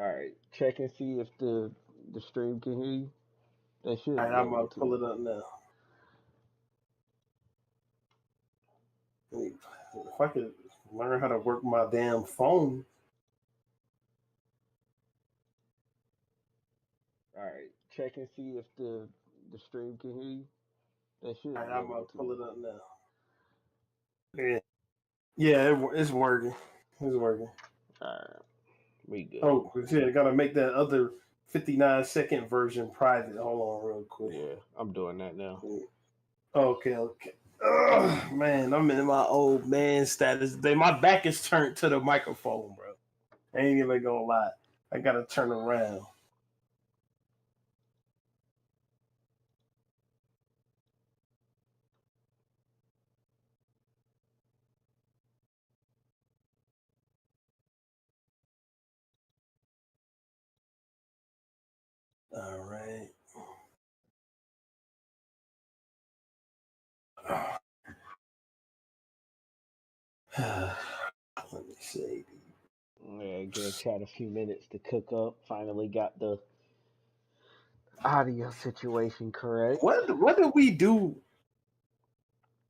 All right, check and see if the stream can hear you. They All should right, be I'm able gonna to. pull it up now. If I could learn how to work my damn phone. All right, check and see if the stream can hear you. They should All right, be I'm gonna able pull to. it up now. Yeah, it's working. It's working. All right, we good. Oh, yeah, I gotta make that other 59-second version private. Hold on, real quick. Yeah, I'm doing that now. Okay. Ugh, man, I'm in my old man status today. My back is turned to the microphone, bro. I ain't even gonna lie. I gotta turn around. All right. Let me see. Yeah, give chat a few minutes to cook up. Finally got the audio situation correct. What did we do?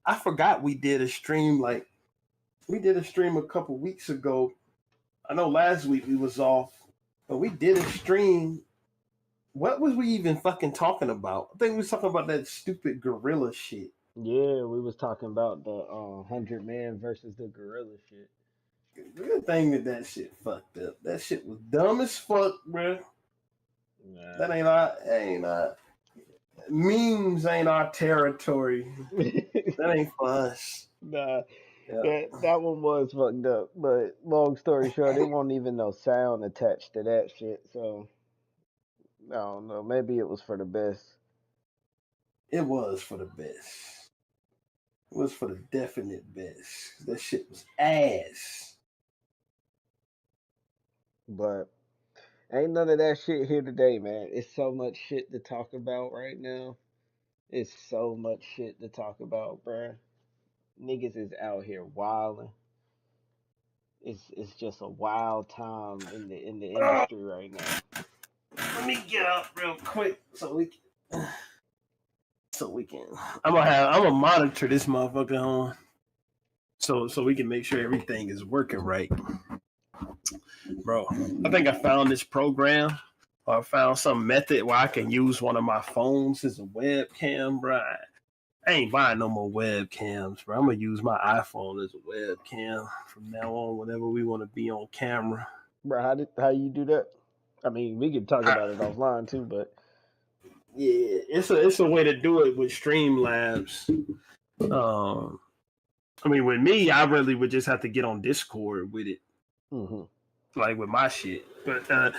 I forgot we did a stream. Like we did a stream a couple weeks ago. I know last week we was off, but we did a stream. What was we even fucking talking about? I think we was talking about that stupid gorilla shit. Yeah, we was talking about the 100 man versus the gorilla shit. Good thing that shit fucked up. That shit was dumb as fuck, bro. Nah. That ain't our memes ain't our territory. That ain't for us. Nah, Yeah. that one was fucked up. But long story short, it wasn't even no sound attached to that shit. So I don't know. Maybe it was for the best. It was for the best. It was for the definite best. That shit was ass. But ain't none of that shit here today, man. It's so much shit to talk about right now. It's so much shit to talk about, bruh. Niggas is out here wilding. It's just a wild time in the industry right now. Let me get up real quick so we can. I'm gonna monitor this motherfucker on, so we can make sure everything is working right, bro. I think I found this program. Or I found some method where I can use one of my phones as a webcam, bro. I ain't buying no more webcams, bro. I'm gonna use my iPhone as a webcam from now on. Whenever we want to be on camera, Bro, how you do that? I mean, we could talk about it offline too, but yeah, it's a way to do it with Streamlabs. I mean, with me, I really would just have to get on Discord with it, like with my shit. But I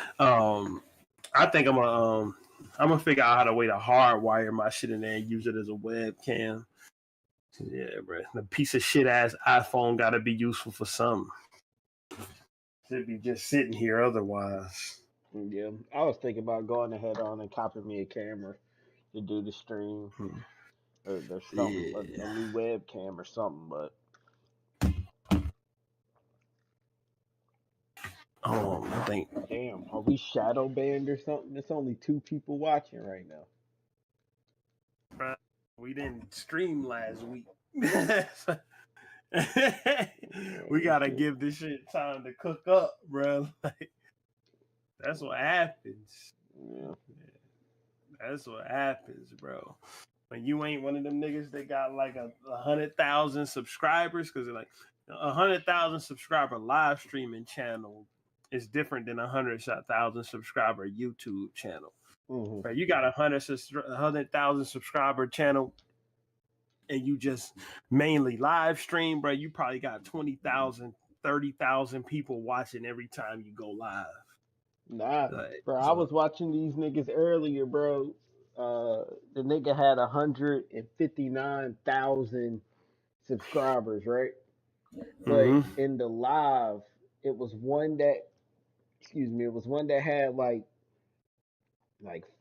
think I'm gonna figure out how to way to hardwire my shit in there and use it as a webcam. Yeah, bro. The piece of shit ass iPhone got to be useful for something. Should be just sitting here otherwise. yeah, I was thinking about going ahead on and copying me a camera to do the stream or something, a new webcam or something. But I think. damn, are we shadow banned or something? It's only 2 people watching right now. We didn't stream last week. We gotta give this shit time to cook up, bro. Like, that's what happens. Yeah. That's what happens, bro. When you ain't one of them niggas that got like 100,000 subscribers, because like 100,000 subscriber live streaming channel is different than 100,000 subscriber YouTube channel. Right? You got 100,000 subscriber channel, and you just mainly live stream, bro. You probably got 20,000, 30,000 people watching every time you go live. Nah, bro, I was watching these niggas earlier, bro. The nigga had 159,000 subscribers, right? But in the live, it was one that, it was one that had like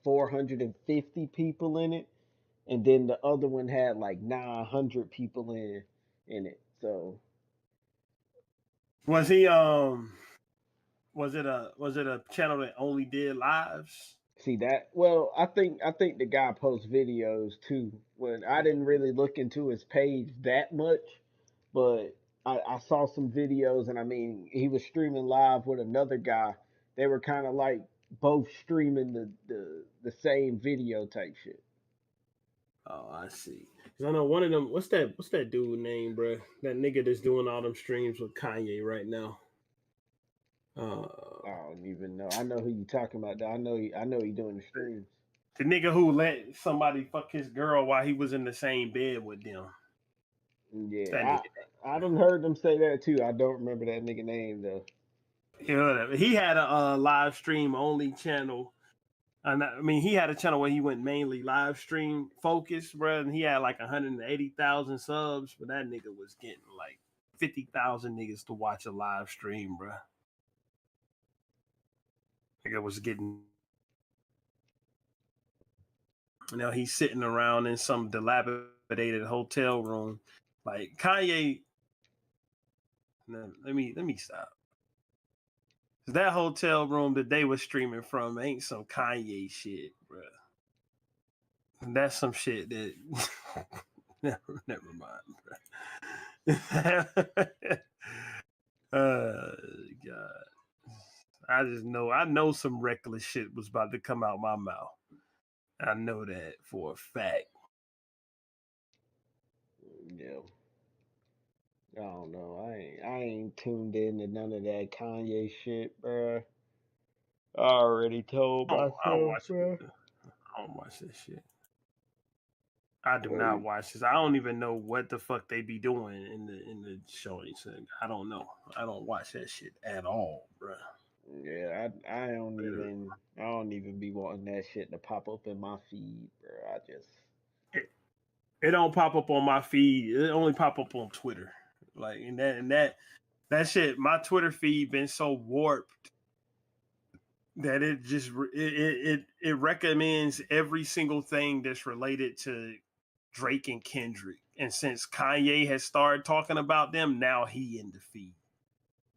450 people in it, and then the other one had like 900 people in it. So was he Was it a channel that only did lives? See that? Well, I think the guy posts videos too. When I didn't really look into his page that much, but I saw some videos, and I mean, he was streaming live with another guy. They were kind of like both streaming the same video type shit. Oh, I see. Cause I know one of them. What's that dude name, bro? That nigga that's doing all them streams with Kanye right now. I don't even know. I know who you talking about. Though. I know he doing the streams. The nigga who let somebody fuck his girl while he was in the same bed with them. That Yeah, nigga. I done heard them say that too. I don't remember that nigga name though. Yeah, whatever. He had a live stream only channel. And I mean, he had a channel where he went mainly live stream focused, bro. And he had like 180,000 subs, but that nigga was getting like 50,000 niggas to watch a live stream, bro. Nigga was getting. You know, he's sitting around in some dilapidated hotel room, like Kanye. Let me stop. That hotel room that they were streaming from ain't some Kanye shit, bro. That's some shit that never mind, bro. God. I know some reckless shit was about to come out my mouth. I know that for a fact. Yeah. I don't know. I ain't tuned in to none of that Kanye shit, bro. I already told I don't myself, watch bro. it. I don't watch that shit. I do not Like, watch this. I don't even know what the fuck they be doing in the showings. I don't know. I don't watch that shit at all, bro. yeah, I don't even be wanting that shit to pop up in my feed, bro. I just It don't pop up on my feed. It only pop up on Twitter. Like that shit. My Twitter feed been so warped that it recommends every single thing that's related to Drake and Kendrick. And since Kanye has started talking about them, now he in the feed.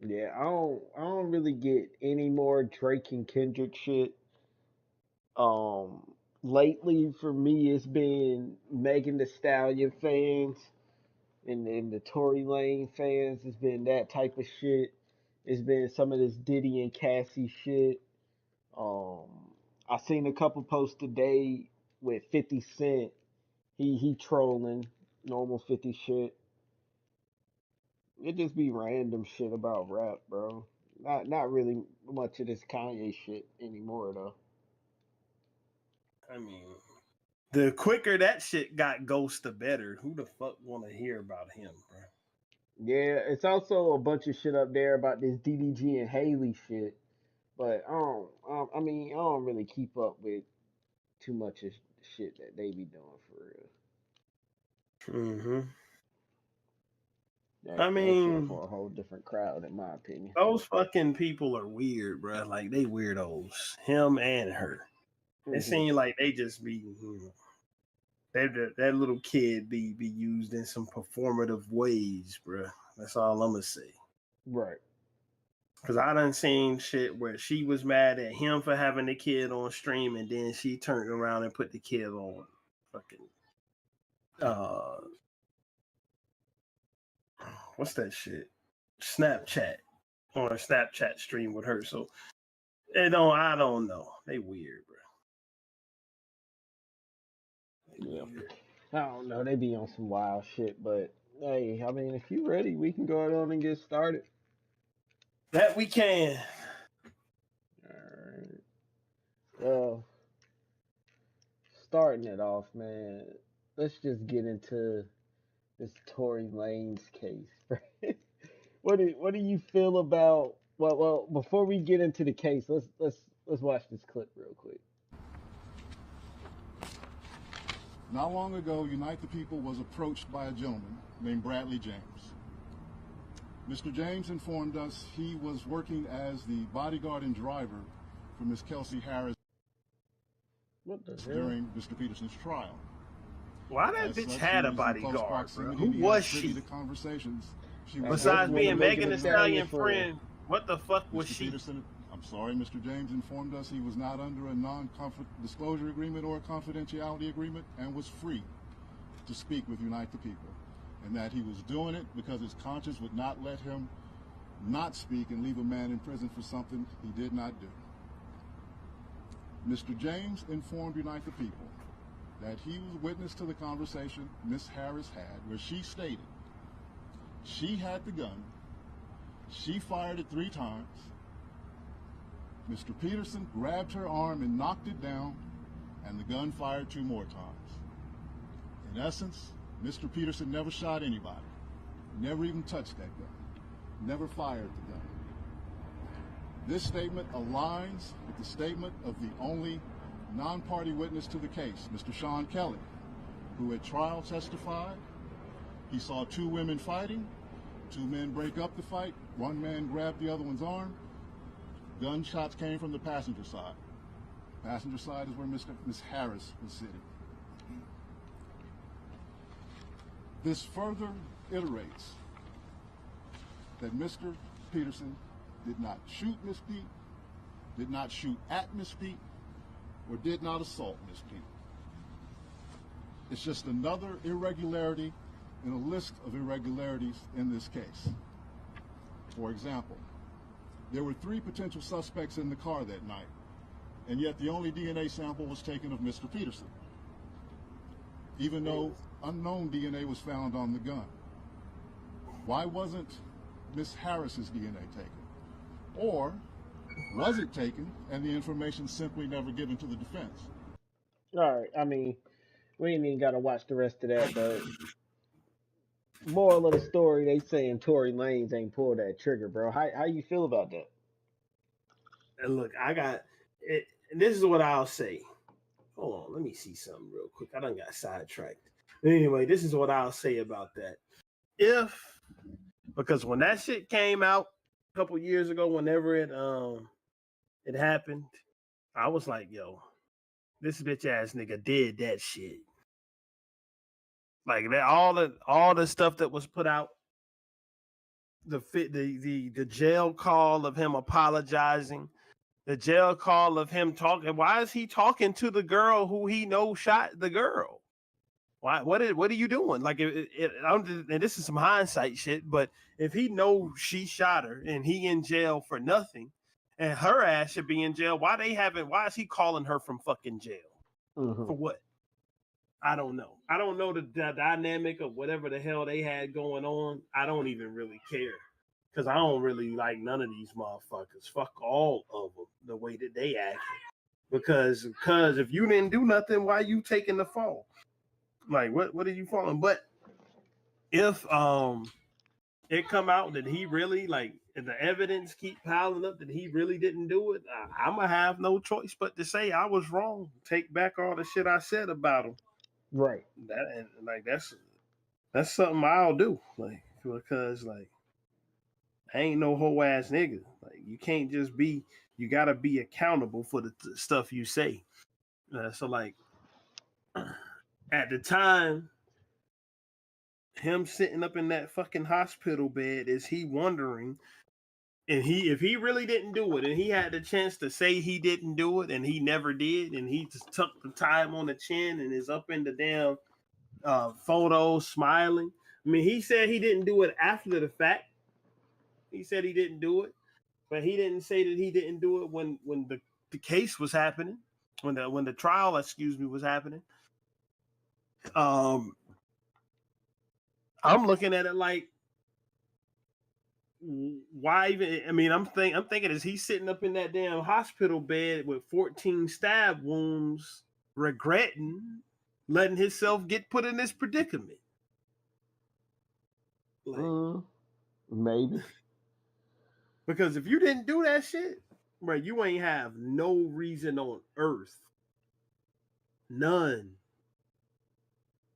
yeah, I don't really get any more Drake and Kendrick shit. Um Lately for me it's been Megan Thee Stallion fans and the Tory Lane fans. It's been that type of shit. It's been some of this Diddy and Cassie shit. Um, I seen a couple posts today with 50 Cent. He trolling normal 50 shit. It just be random shit about rap, bro. Not really much of this Kanye shit anymore though. I mean, the quicker that shit got ghost, the better. Who the fuck want to hear about him, bro? Yeah, it's also a bunch of shit up there about this DDG and Haley shit. But I mean, I don't really keep up with too much of shit that they be doing for real. Mm-hmm. I That shit mean, for a whole different crowd, in my opinion. those fucking people are weird, bro. Like they weirdos. Him and her. It Hmm. seems like they just be, that little kid be used in some performative ways, bro. That's all I'm gonna say. Right. Cause I done seen shit where she was mad at him for having the kid on stream, and then she turned around and put the kid on fucking uh, what's that shit? Snapchat, on a Snapchat stream with her. So I don't know. They weird, bro. Yeah. I don't know. They be on some wild shit, but hey, I mean, if you ready, we can go on and get started. That we can. Alright. Well, starting it off, man. Let's just get into this Tory Lanes case. What do you feel about? Well, before we get into the case, let's watch this clip real quick. Not long ago, Unite the People was approached by a gentleman named Bradley James. Mr. James informed us he was working as the bodyguard and driver for Miss Kelsey Harris during Mr. Peterson's trial. Why that bitch had a bodyguard, bro? Who was she? The conversations Besides being Megan Thee Stallion friend, What the fuck was Mr. she? Peterson, I'm sorry, Mr. James informed us he was not under a non-disclosure agreement or a confidentiality agreement and was free to speak with Unite the People, and that he was doing it because his conscience would not let him not speak and leave a man in prison for something he did not do. Mr. James informed Unite the People that he was witness to the conversation Ms. Harris had, where she stated she had the gun, she fired it 3 times, Mr. Peterson grabbed her arm and knocked it down, and the gun fired 2 more times. In essence, Mr. Peterson never shot anybody, never even touched that gun, never fired the gun. This statement aligns with the statement of the only non-party witness to the case, Mr. Sean Kelly, who at trial testified he saw 2 women fighting, 2 men break up the fight, 1 man grabbed the other one's arm. Gunshots came from the passenger side. Passenger side is where Ms. Harris was sitting. This further iterates that Mr. Peterson did not shoot Miss Pete, did not shoot at Miss Pete, or did not assault Miss Pete. It's just another irregularity in a list of irregularities in this case. For example, there were 3 potential suspects in the car that night, and yet the only DNA sample was taken of Mr. Peterson, even though unknown DNA was found on the gun. Why wasn't Miss Harris's DNA taken? Or was it taken and the information simply never given to the defense? All right, I mean, we ain't even got to watch the rest of that, but moral of the story, they saying Tory Lanes ain't pulled that trigger, bro. How you feel about that? And look, I got it. And this is what I'll say. Hold on, let me see something real quick. I done got sidetracked. Anyway, this is what I'll say about that. Because when that shit came out a couple years ago, whenever it happened, I was like, yo, this bitch ass nigga did that shit. Like that, all the stuff that was put out, the jail call of him apologizing, the jail call of him talking. Why is he talking to the girl who he knows shot the girl? Why? What are you doing? Like, and this is some hindsight shit, but if he knows she shot her and he in jail for nothing, and her ass should be in jail, why is he calling her from fucking jail? Mm-hmm. For what? I don't know. I don't know the dynamic of whatever the hell they had going on. I don't even really care. Because I don't really like none of these motherfuckers. Fuck all of them, the way that they act. Because if you didn't do nothing, why you taking the fall? Like, what are you falling? But if it come out that he really, like, if the evidence keep piling up that he really didn't do it, I'm going to have no choice but to say I was wrong. Take back all the shit I said about him. Right. That's something I'll do. Like, because, like, I ain't no whole ass nigga. Like, you can't just be. You gotta be accountable for the stuff you say. So, like, at the time, him sitting up in that fucking hospital bed, is he wondering? And if he really didn't do it, and he had the chance to say he didn't do it, and he never did, and he just took the time on the chin and is up in the damn photos smiling. I mean, he said he didn't do it after the fact. He said he didn't do it, but he didn't say that he didn't do it when the case was happening, when the trial, was happening. I'm looking at it like, why even? I mean, I'm thinking is he sitting up in that damn hospital bed with 14 stab wounds, regretting letting himself get put in this predicament? Like, maybe. Because if you didn't do that shit, bro, you ain't have no reason on earth, none,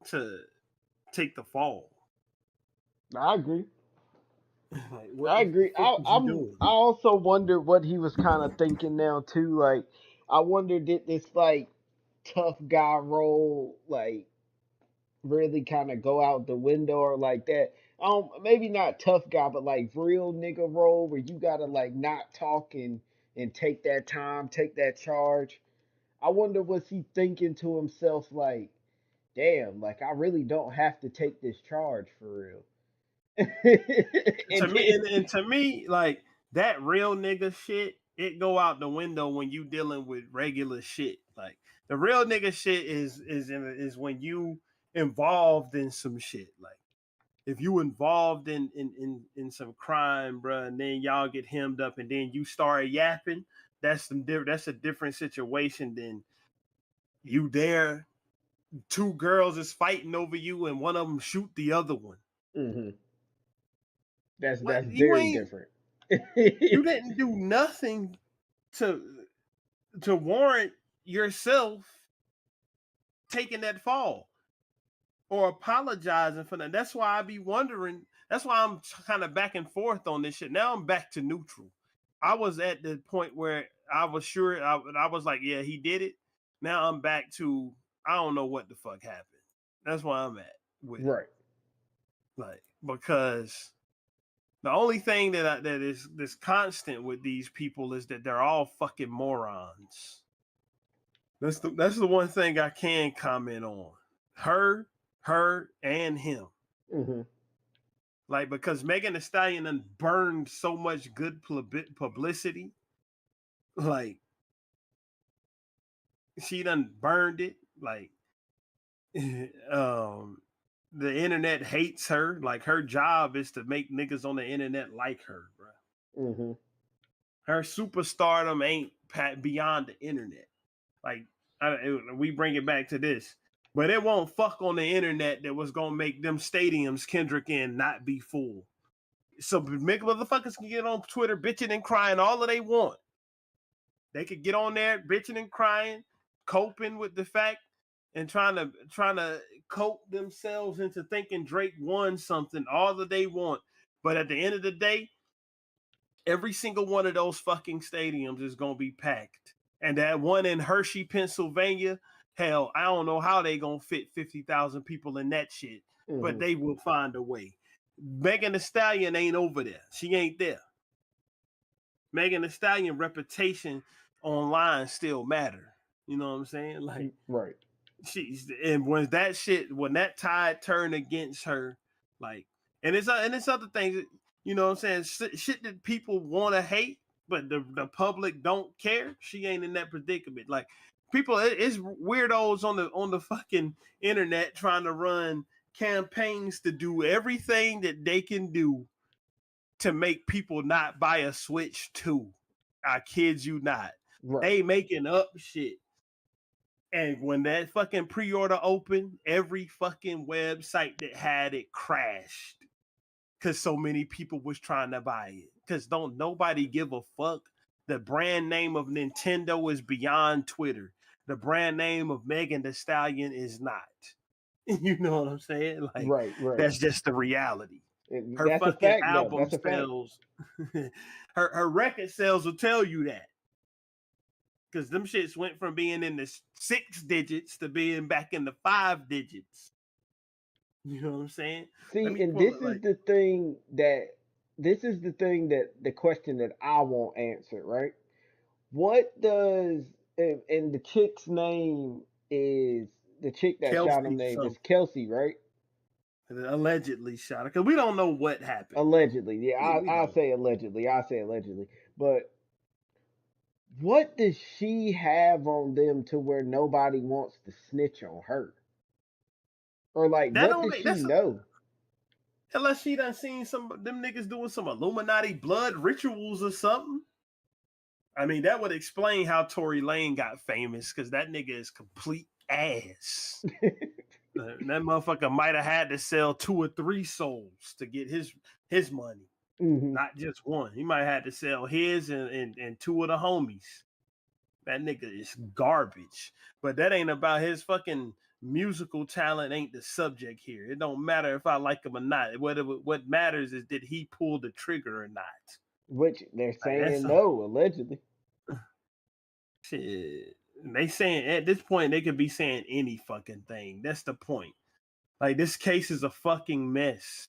to take the fall. I agree. Like, I agree. I also wonder what he was kind of thinking now too. Like, I wonder did this like tough guy role like really kind of go out the window or like that. maybe not tough guy, but like real nigga role where you gotta like not talk and take that time, take that charge. I wonder was he thinking to himself like, damn, like I really don't have to take this charge for real. To and me, then, and to me, like that real nigga shit, it go out the window when you dealing with regular shit. Like the real nigga shit is when you involved in some shit. Like if you involved in some crime, bruh, and then y'all get hemmed up, and then you start yapping. That's a different situation than you there. Two girls is fighting over you, and one of them shoot the other one. hmm What that's you very ain't different. you didn't do nothing to warrant yourself taking that fall or apologizing for that. That's why I be wondering. That's why I'm kind of back and forth on this shit. Now I'm back to neutral. I was at the point where I was sure I was like, yeah, he did it. Now I'm back to I don't know what the fuck happened. That's why I'm at with it. Right. Like because the only thing that is this constant with these people is that they're all fucking morons. That's the one thing I can comment on. Her, and him. hmm Like because Megan Thee Stallion done burned so much good publicity. Like she done burned it. Like the internet hates her. Like her job is to make niggas on the internet like her, bro. hmm Her superstardom ain't beyond the internet. Like we bring it back to this, but it won't fuck on the internet that was gonna make them stadiums Kendrick in not be full. So make motherfuckers can get on Twitter bitching and crying all that they want. They could get on there bitching and crying, coping with the fact and trying to cope themselves into thinking Drake won something all that they want. But at the end of the day, every single one of those fucking stadiums is gonna be packed. And that one in Hershey, Pennsylvania, hell, I don't know how they gonna fit 50,000 people in that shit, but hmm they will find a way. Megan Thee Stallion ain't over there. She ain't there. Megan Thee Stallion reputation online still matter. You know what I'm saying? Like Right. she's and when that tide turned against her, like and it's other things, you know what I'm saying? Shit that people want to hate, but the public don't care. She ain't in that predicament. Like people, it's weirdos on the fucking internet trying to run campaigns to do everything that they can do to make people not buy a Switch 2. I kid you not. Right. They making up shit. And when that fucking pre-order opened, every fucking website that had it crashed because so many people was trying to buy it. Because don't nobody give a fuck. The brand name of Nintendo is beyond Twitter. The brand name of Megan Thee Stallion is not. You know what I'm saying? Like Right. Right. that's just the reality. Her That's a fucking fact, though. album That's a fact. sales, her record sales will tell you that. Because them shits went from being in the 6 digits to being back in the 5 digits. You know what I'm saying? Let See, me and pull it like this is the thing that the question that I won't answer, right? What does and the chick's name is the chick that shot him Kelsey name is something. Kelsey, right? Allegedly shot her. Because we don't know what happened. Allegedly. Yeah, We I'll don't. say allegedly. I'll say allegedly. But what does she have on them to where nobody wants to snitch on her? Or like That what don't does make she that's know? unless she done seen some of them niggas doing some Illuminati blood rituals or something. I mean, that would explain how Tory Lane got famous, because that nigga is complete ass. That motherfucker might have had to sell 2 or 3 souls to get his money, hmm not just one. He might have had to sell his and 2 of the homies. That nigga is garbage. But that ain't about his fucking musical talent. Ain't the subject here. It don't matter if I like him or not. What matters is did he pull the trigger or not. Which they're Like that's saying no, allegedly. shit. They saying at this point they could be saying any fucking thing. That's the point. Like this case is a fucking mess.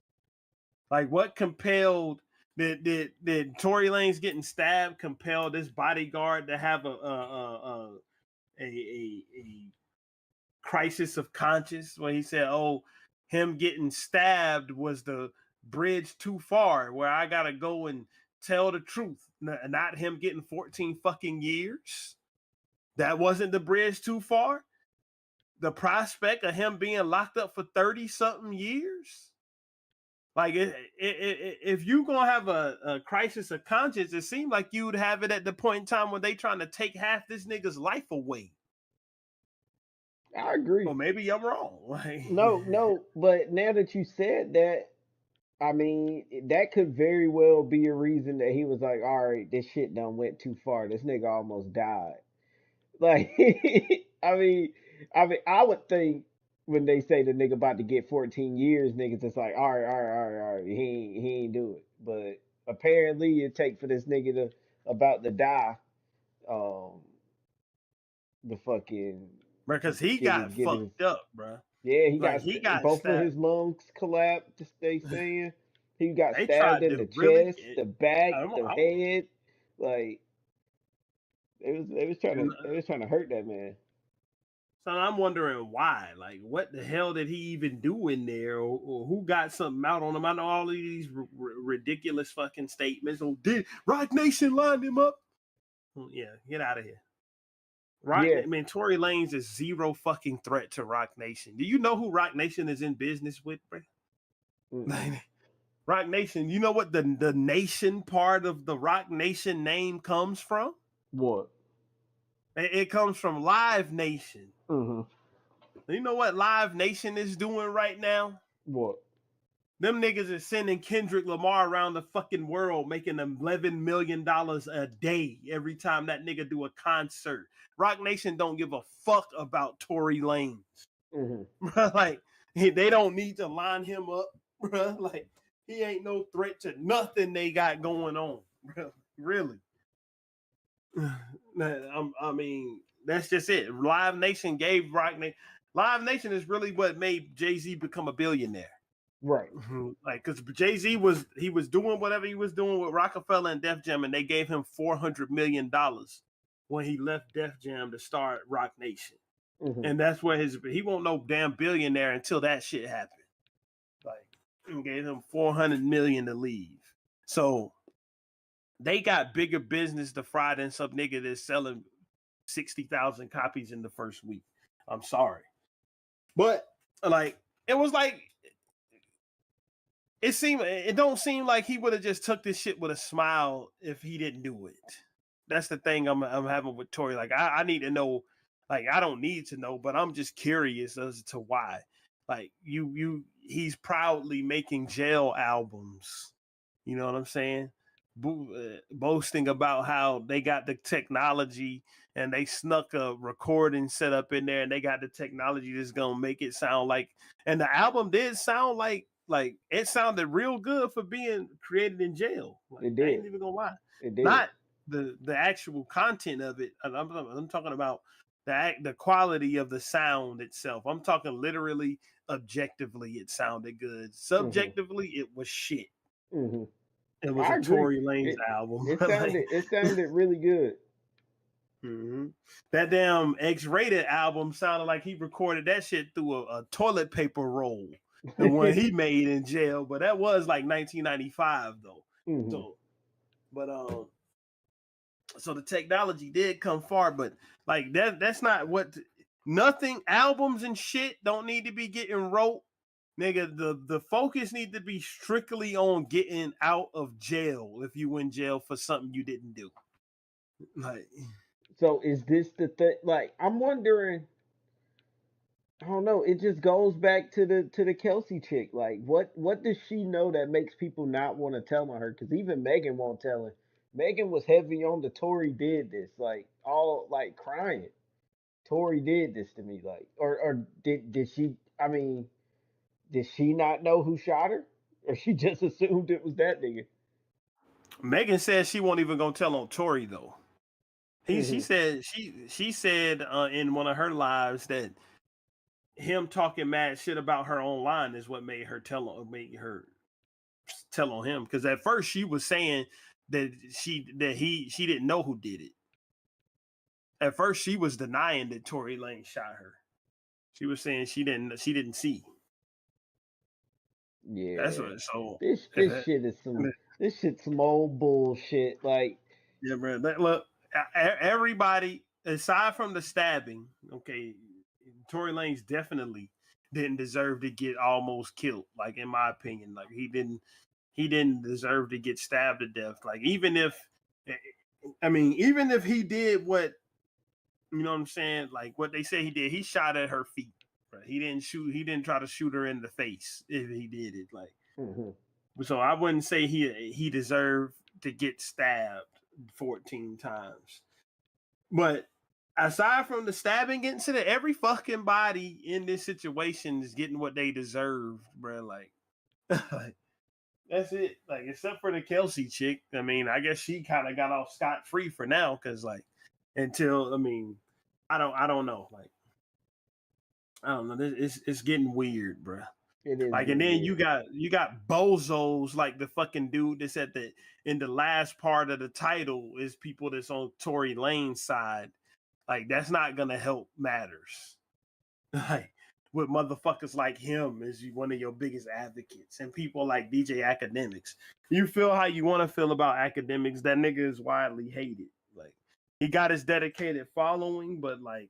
Like, what compelled did Tory Lanez getting stabbed compel this bodyguard to have a crisis of conscience where he said, "Oh, him getting stabbed was the bridge too far, where I gotta go and tell the truth, not him getting 14 fucking years. That wasn't the bridge too far. The prospect of him being locked up for 30 something years." Like, if you gonna have a crisis of conscience, it seemed like you would have it at the point in time when they trying to take half this nigga's life away. I agree. Well, maybe I'm wrong. Like, No, but now that you said that, I mean, that could very well be a reason that he was like, all right, this shit done went too far. This nigga almost died. Like, I mean, I would think when they say the nigga about to get 14 years, niggas it's like, all right, he ain't do it. But apparently, it take for this nigga to about to die, um, the fucking because he got get his fucked up, bro. yeah, he Like, got he got both of stabbed. his lungs collapsed. They saying he got They stabbed tried in to the really. chest, the back, the I'm, head. Like they was trying to hurt that man. so I'm wondering why. Like, what the hell did he even do in there, or who got something out on him? I know all of these ridiculous fucking statements. Oh, did Rock Nation lined him up? Yeah, get out of here. Yeah. I mean, Tory Lanez is zero fucking threat to Rock Nation. Do you know who Rock Nation is in business with, bro? Rock Nation. You know what the nation part of the Rock Nation name comes from? What? It comes from Live Nation. Mm-hmm. You know what Live Nation is doing right now? What? Them niggas is sending Kendrick Lamar around the fucking world, making them $11 million a day every time that nigga do a concert. Rock Nation don't give a fuck about Tory Lanez. Mm-hmm. Like, they don't need to line him up, bro. Like, he ain't no threat to nothing they got going on, bro. Really. I mean, that's just it. Live Nation gave Rock Nation. Live Nation is really what made Jay-Z become a billionaire. Right. Like, because Jay-Z was doing whatever he was doing with Rockefeller and Def Jam, and they gave him $400 million when he left Def Jam to start Rock Nation. Mm-hmm. And that's where he won't no damn billionaire until that shit happened. Like, gave him $400 million to leave. So they got bigger business to fry than some nigga that's selling 60,000 copies in the first week. I'm sorry. But like, it was like, it don't seem like he would have just took this shit with a smile if he didn't do it. That's the thing I'm having with Tory. Like, I need to know. Like, I don't need to know, but I'm just curious as to why. Like, he's proudly making jail albums. You know what I'm saying? Boasting about how they got the technology and they snuck a recording set up in there and they got the technology that's gonna make it sound like. And the album did sound like it sounded real good for being created in jail. Like, It did. I ain't even gonna lie. It did. Not the actual content of it. I'm talking about the quality of the sound itself. I'm talking literally, objectively, it sounded good. Subjectively, it was shit. Mm-hmm. It was I a agree. Tory Lanez album. It sounded really good. Mm-hmm. That damn X-Rated album sounded like he recorded that shit through a toilet paper roll. The one he made in jail, but that was like 1995 though. Mm-hmm. So, but so the technology did come far, but like that's not what. Nothing, albums and shit don't need to be getting wrote. Nigga, the focus need to be strictly on getting out of jail if you in jail for something you didn't do. Like, So is this the thing? Like, I'm wondering. I don't know. It just goes back to the Kelsey chick. Like, what does she know that makes people not want to tell on her? Because even Megan won't tell her. Megan was heavy on the Tory did this, like all like crying. Tory did this to me, like, or did she? I mean, did she not know who shot her, or she just assumed it was that nigga? Megan said she won't even gonna tell on Tory though. She Mm-hmm. said in one of her lives that him talking mad shit about her online is what made her tell on him, because at first she was saying that she didn't know who did it. At first she was denying that Tory Lanez shot her. She was saying she didn't see. That's Yeah. what. So This shit is some old bullshit. Like, yeah, bro. Look, everybody aside from the stabbing, okay, Tory Lanez definitely didn't deserve to get almost killed. Like, in my opinion, like he didn't deserve to get stabbed to death. Like, even if he did what, you know what I'm saying, like what they say he did, he shot at her feet. Right? He didn't try to shoot her in the face if he did it. Like, so I wouldn't say he deserved to get stabbed 14 times. But aside from the stabbing incident, every fucking body in this situation is getting what they deserve, bro. Like, that's it. Like, except for the Kelsey chick. I mean, I guess she kind of got off scot-free for now, because like, until, I mean, I don't know. Like, I don't know. It's getting weird, bro. it is. Like, and then you got bozos like the fucking dude that's in the last part of the title is people that's on Tory Lane's side. Like, that's not gonna help matters. Like, with motherfuckers like him as one of your biggest advocates, and people like DJ Academics. You feel how you want to feel about Academics. That nigga is widely hated. Like, he got his dedicated following, but like,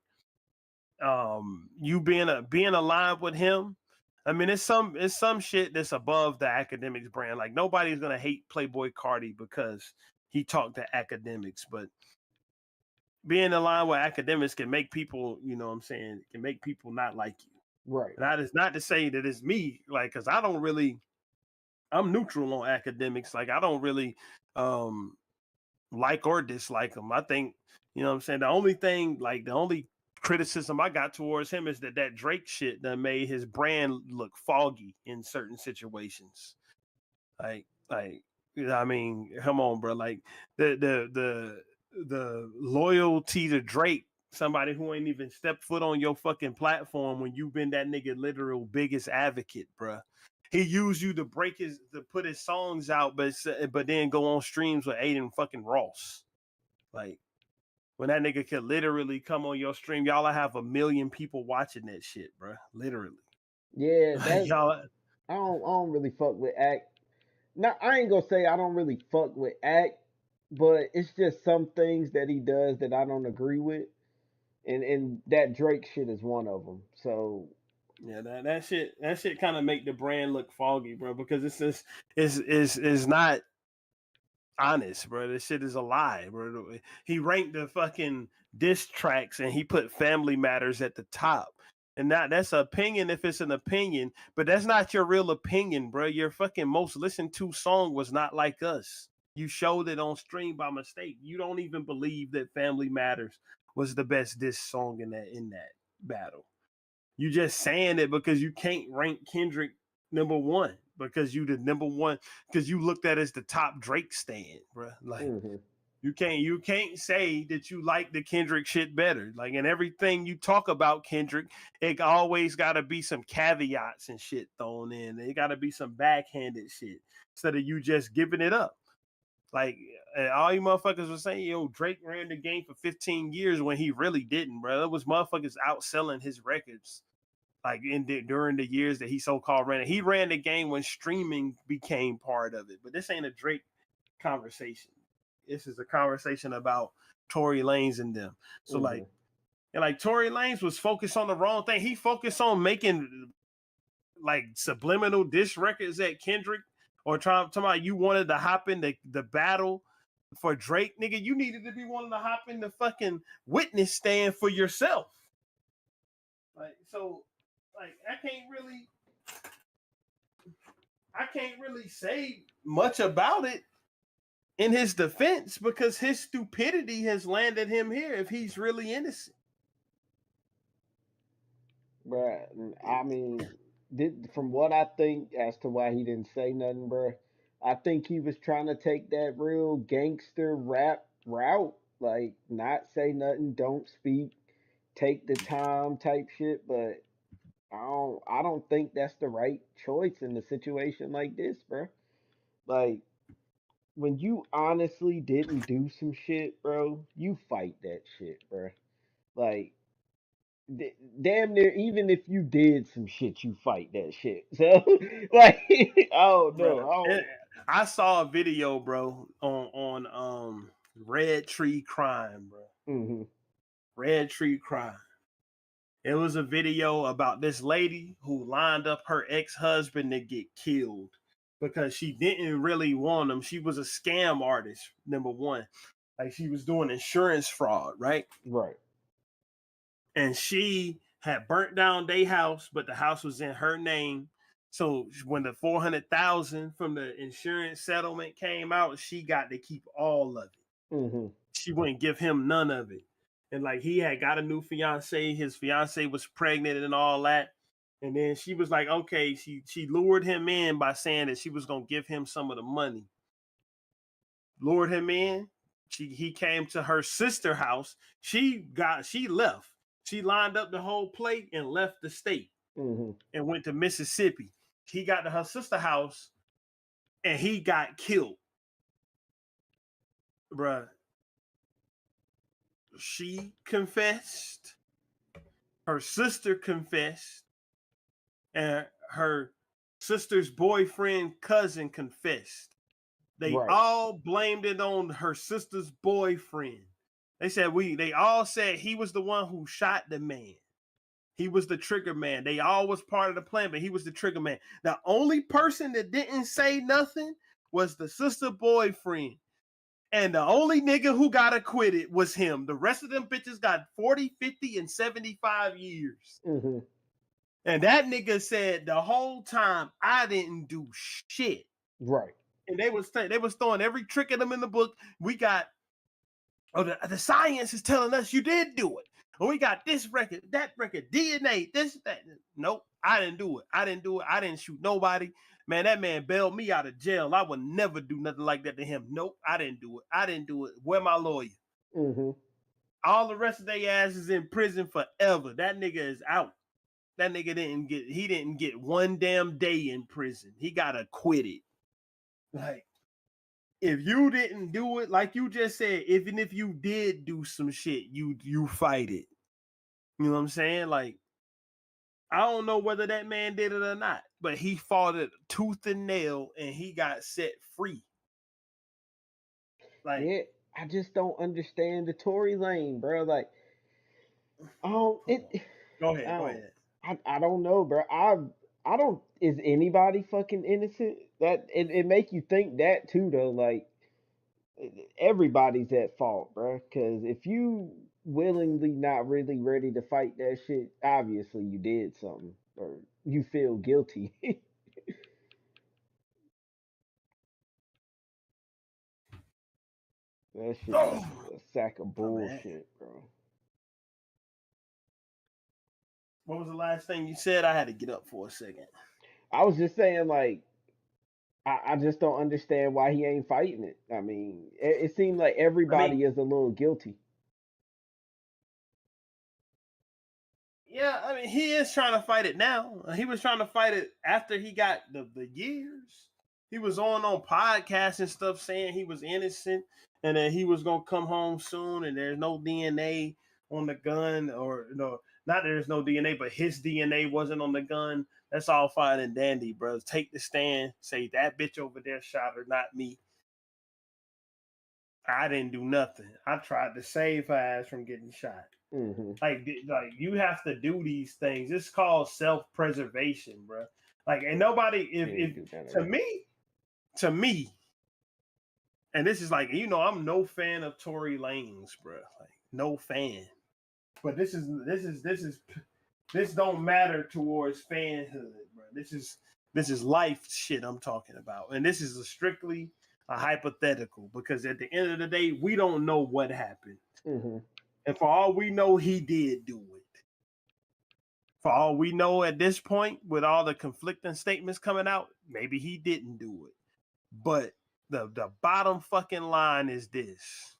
you being aligned with him, I mean, it's some shit that's above the Academics brand. Like, nobody's gonna hate Playboy Cardi because he talked to Academics, but being aligned with Academics can make people, you know what I'm saying, can make people not like you. Right. And that is not to say that it's me, like, because I'm neutral on Academics. Like, I don't really like or dislike him. I think, you know what I'm saying, the only criticism I got towards him is that Drake shit that made his brand look foggy in certain situations. Like, I mean, come on, bro. Like, the loyalty to Drake, somebody who ain't even stepped foot on your fucking platform when you've been that nigga literal biggest advocate, bro. He used you to put his songs out, but then go on streams with Adin fucking Ross. Like, when that nigga could literally come on your stream, y'all have 1 million people watching that shit, bro. Literally. Yeah, Like, y'all. I don't really fuck with Act. Now, I ain't gonna say I don't really fuck with Act, but it's just some things that he does that I don't agree with, and that Drake shit is one of them. So Yeah, that shit kind of make the brand look foggy, bro, because it's just is not honest, bro. This shit is a lie, bro. He ranked the fucking diss tracks and he put Family Matters at the top. And that's an opinion if it's an opinion, but that's not your real opinion, bro. Your fucking most listened to song was Not Like Us. You showed it on stream by mistake. You don't even believe that Family Matters was the best diss song in that battle. You just saying it because you can't rank Kendrick #1 because you the #1 because you looked at as the top Drake stand, bro. Like, you can't say that you like the Kendrick shit better. Like, in everything you talk about Kendrick, it always got to be some caveats and shit thrown in. It got to be some backhanded shit instead of you just giving it up. Like, all you motherfuckers were saying, yo, Drake ran the game for 15 years when he really didn't, bro. It was motherfuckers outselling his records. Like, during the years that he so-called ran it. He ran the game when streaming became part of it. But this ain't a Drake conversation. This is a conversation about Tory Lanez and them. So like Tory Lanez was focused on the wrong thing. He focused on making like subliminal diss records at Kendrick, or talking about you wanted to hop in the battle for Drake, nigga. You needed to be wanting to hop in the fucking witness stand for yourself. Like, so, like, I can't really say much about it in his defense because his stupidity has landed him here if he's really innocent. bruh, I mean, from what I think as to why he didn't say nothing, bruh, I think he was trying to take that real gangster rap route, like not say nothing, don't speak, take the time type shit. But I don't think that's the right choice in a situation like this, bruh. Like when you honestly didn't do some shit, bro, you fight that shit, bro. Like damn near, even if you did some shit, you fight that shit. So like, oh Bro, no, oh. I saw a video, bro, on Red Tree Crime, bro. Hmm. Red Tree Crime. It was a video about this lady who lined up her ex-husband to get killed because she didn't really want him. She was a scam artist, number one. Like she was doing insurance fraud, right? Right. And she had burnt down their house, but the house was in her name. So when the 400,000 from the insurance settlement came out, she got to keep all of it. Hmm. She wouldn't give him none of it. And like he had got a new fiance, his fiance was pregnant and all that. And then she was like, okay, she lured him in by saying that she was gonna give him some of the money. Lured him in. He came to her sister house. She left. She lined up the whole plate and left the state Hmm. and went to Mississippi. He got to her sister house and he got killed. Bruh. She confessed. Her sister confessed. And her sister's boyfriend cousin confessed. They Right. all blamed it on her sister's boyfriend. They all said he was the one who shot the man. He was the trigger man. They all was part of the plan, but he was the trigger man. The only person that didn't say nothing was the sister boyfriend. And the only nigga who got acquitted was him. The rest of them bitches got 40, 50, and 75 years. Hmm. And that nigga said the whole time, I didn't do shit. Right. And they was throwing every trick at them in the book. We got, the science is telling us you did do it. And we got this record, that record, DNA, this, that. Nope, I didn't do it. I didn't shoot nobody. Man, that man bailed me out of jail. I would never do nothing like that to him. Nope, I didn't do it. Where my lawyer? Hmm. All the rest of their ass is in prison forever. That nigga is out. That nigga didn't get one damn day in prison. He got acquitted. Like, if you didn't do it, like you just said, even if you did do some shit, you fight it. You know what I'm saying? Like, I don't know whether that man did it or not, but he fought it tooth and nail and he got set free. Like, Yeah, I just don't understand the Tory Lane, bro. Like, oh, it. go I ahead, go don't. ahead. I don't know, bro. I don't. Is anybody fucking innocent? That it make you think that too, though. Like everybody's at fault, bro. Because if you willingly not really ready to fight that shit, obviously you did something or you feel guilty. That shit is Oh, a sack of my bad. bullshit, bro. What was the last thing you said? I had to get up for a second. I was just saying, like, I just don't understand why he ain't fighting it. I mean, it seemed like I mean, everybody is a little guilty. yeah, I mean, he is trying to fight it now. He was trying to fight it after he got the years. He was on podcasts and stuff saying he was innocent and that he was gonna come home soon and there's no DNA on the gun, or no, not there's no DNA, but his DNA wasn't on the gun. That's all fine and dandy, bro. Take the stand, say that bitch over there shot her, not me. I didn't do nothing. I tried to save her ass from getting shot. Hmm. Like you have to do these things. It's called self-preservation, bro. Like, and nobody, He ain't if do none of to that. me, and this is like, I'm no fan of Tory Lanes, bro. Like, no fan. But this don't matter towards fanhood, bro. This is life shit I'm talking about, and this is strictly a hypothetical because at the end of the day, we don't know what happened, Hmm. and for all we know, he did do it. For all we know at this point, with all the conflicting statements coming out, maybe he didn't do it. But the bottom fucking line is this: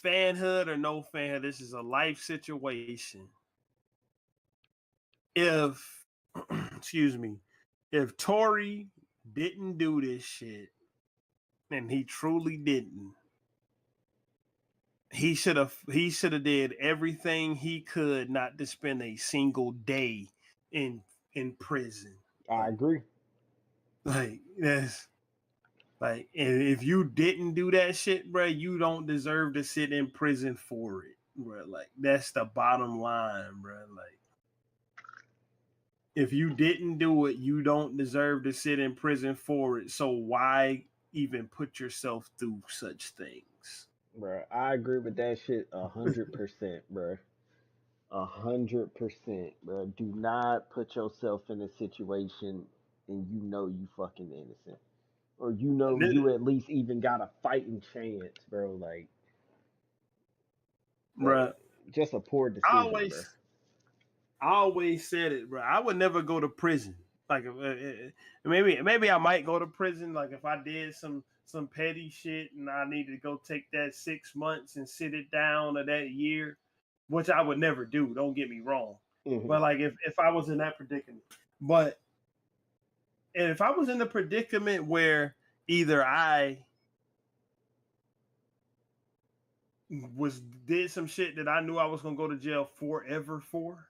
fanhood or no fanhood, this is a life situation. If excuse me, if Tory didn't do this shit, and he truly didn't, he should have did everything he could not to spend a single day in prison. I agree. Like that's like, and if you didn't do that shit, bro, you don't deserve to sit in prison for it, bro. Like that's the bottom line, bro. Like if you didn't do it, you don't deserve to sit in prison for it. So why even put yourself through such things? Bro, I agree with that shit 100%, bro. 100%, bro. Do not put yourself in a situation and you know you fucking innocent, or you know you at least even got a fighting chance, bro. Like Bro, just a poor I decision, bro. always said it, bro. I would never go to prison. Like maybe I might go to prison. Like if I did some petty shit and I needed to go take that 6 months and sit it down, or that year, which I would never do. Don't get me wrong. Mm-hmm. But like if I was in that predicament, but if I was in the predicament where either I did some shit that I knew I was gonna go to jail forever for,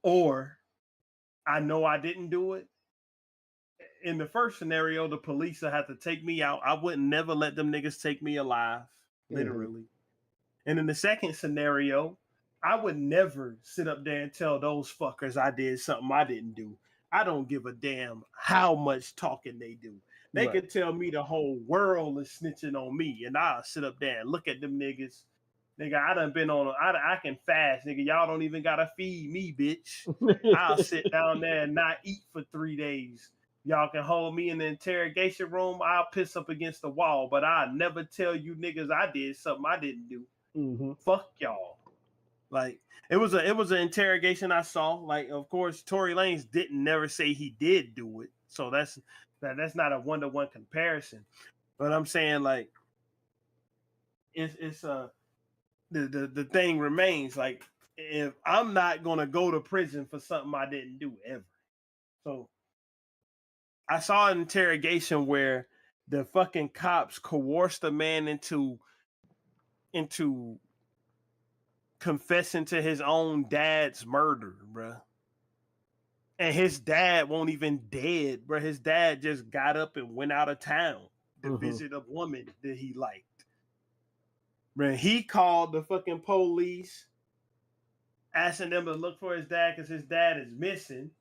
or I know I didn't do it. In the first scenario, the police will have to take me out. I wouldn't never let them niggas take me alive, literally. And in the second scenario, I would never sit up there and tell those fuckers I did something I didn't do. I don't give a damn how much talking they do. They Right. could tell me the whole world is snitching on me, and I'll sit up there and look at them niggas. Nigga, I done been on. I can fast, nigga. Y'all don't even gotta feed me, bitch. I'll sit down there and not eat for 3 days. Y'all can hold me in the interrogation room. I'll piss up against the wall, but I'll never tell you niggas I did something I didn't do. Mm-hmm. Fuck y'all. Like it was an interrogation I saw. Like of course Tory Lanez didn't never say he did do it, so that's not a 1-to-1 comparison. But I'm saying like it's the thing remains, like if I'm not gonna go to prison for something I didn't do ever. So I saw an interrogation where the fucking cops coerced a man into confessing to his own dad's murder, bruh. And his dad won't even dead, bruh. His dad just got up and went out of town to visit a woman that he liked. Bruh, he called the fucking police, asking them to look for his dad because his dad is missing.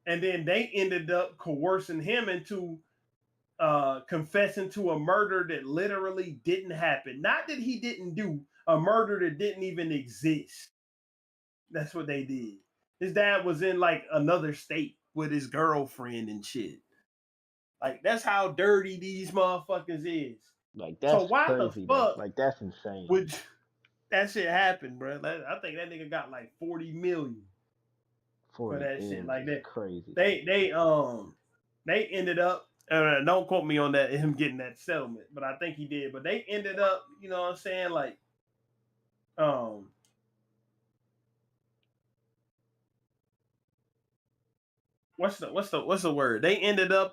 And then they ended up coercing him into confessing to a murder that literally didn't happen. Not that he didn't do, a murder that didn't even exist. That's what they did. His dad was in like another state with his girlfriend and shit. Like that's how dirty these motherfuckers is. Like So that's why the crazy, bro. fuck Like that's insane. would that shit happen, bro? I think that nigga got like 40 million for that shit. Like that, crazy. They ended up. Don't quote me on that. Him getting that settlement, but I think he did. But they ended up, you know what I'm saying? Like, what's the word? They ended up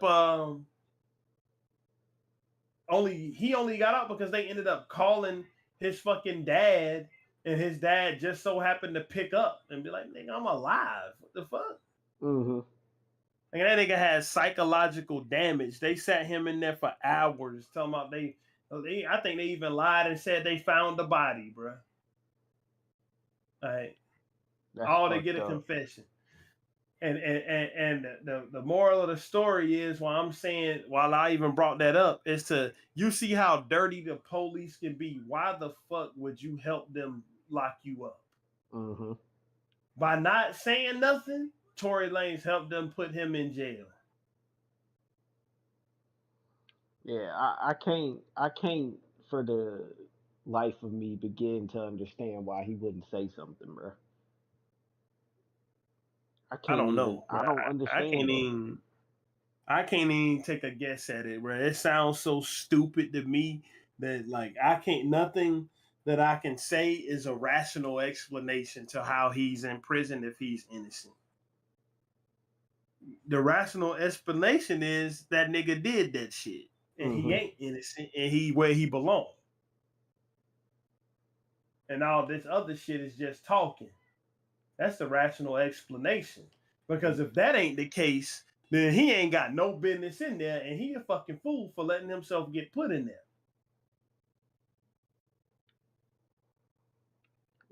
he only got out because they ended up calling his fucking dad, and his dad just so happened to pick up and be like, "Nigga, I'm alive. What the fuck?" Mm-hmm. And that nigga had psychological damage. They sat him in there for hours, talking about they I think they even lied and said they found the body, bro. Like, all to get a confession. And the moral of the story is, while I even brought that up, is you see how dirty the police can be. Why the fuck would you help them lock you up? Mm-hmm. By not saying nothing, Tory Lanez helped them put him in jail. Yeah, I can't for the life of me begin to understand why he wouldn't say something, bro. I don't know, bro. I don't understand, bro. I can't even take a guess at it, bro. It sounds so stupid to me that like I can't. Nothing that I can say is a rational explanation to how he's in prison if he's innocent. the rational explanation is that nigga did that shit, and he Mm-hmm. ain't innocent, and he where he belong. And all this other shit is just talking. That's the rational explanation. Because if that ain't the case, then he ain't got no business in there, and he a fucking fool for letting himself get put in there.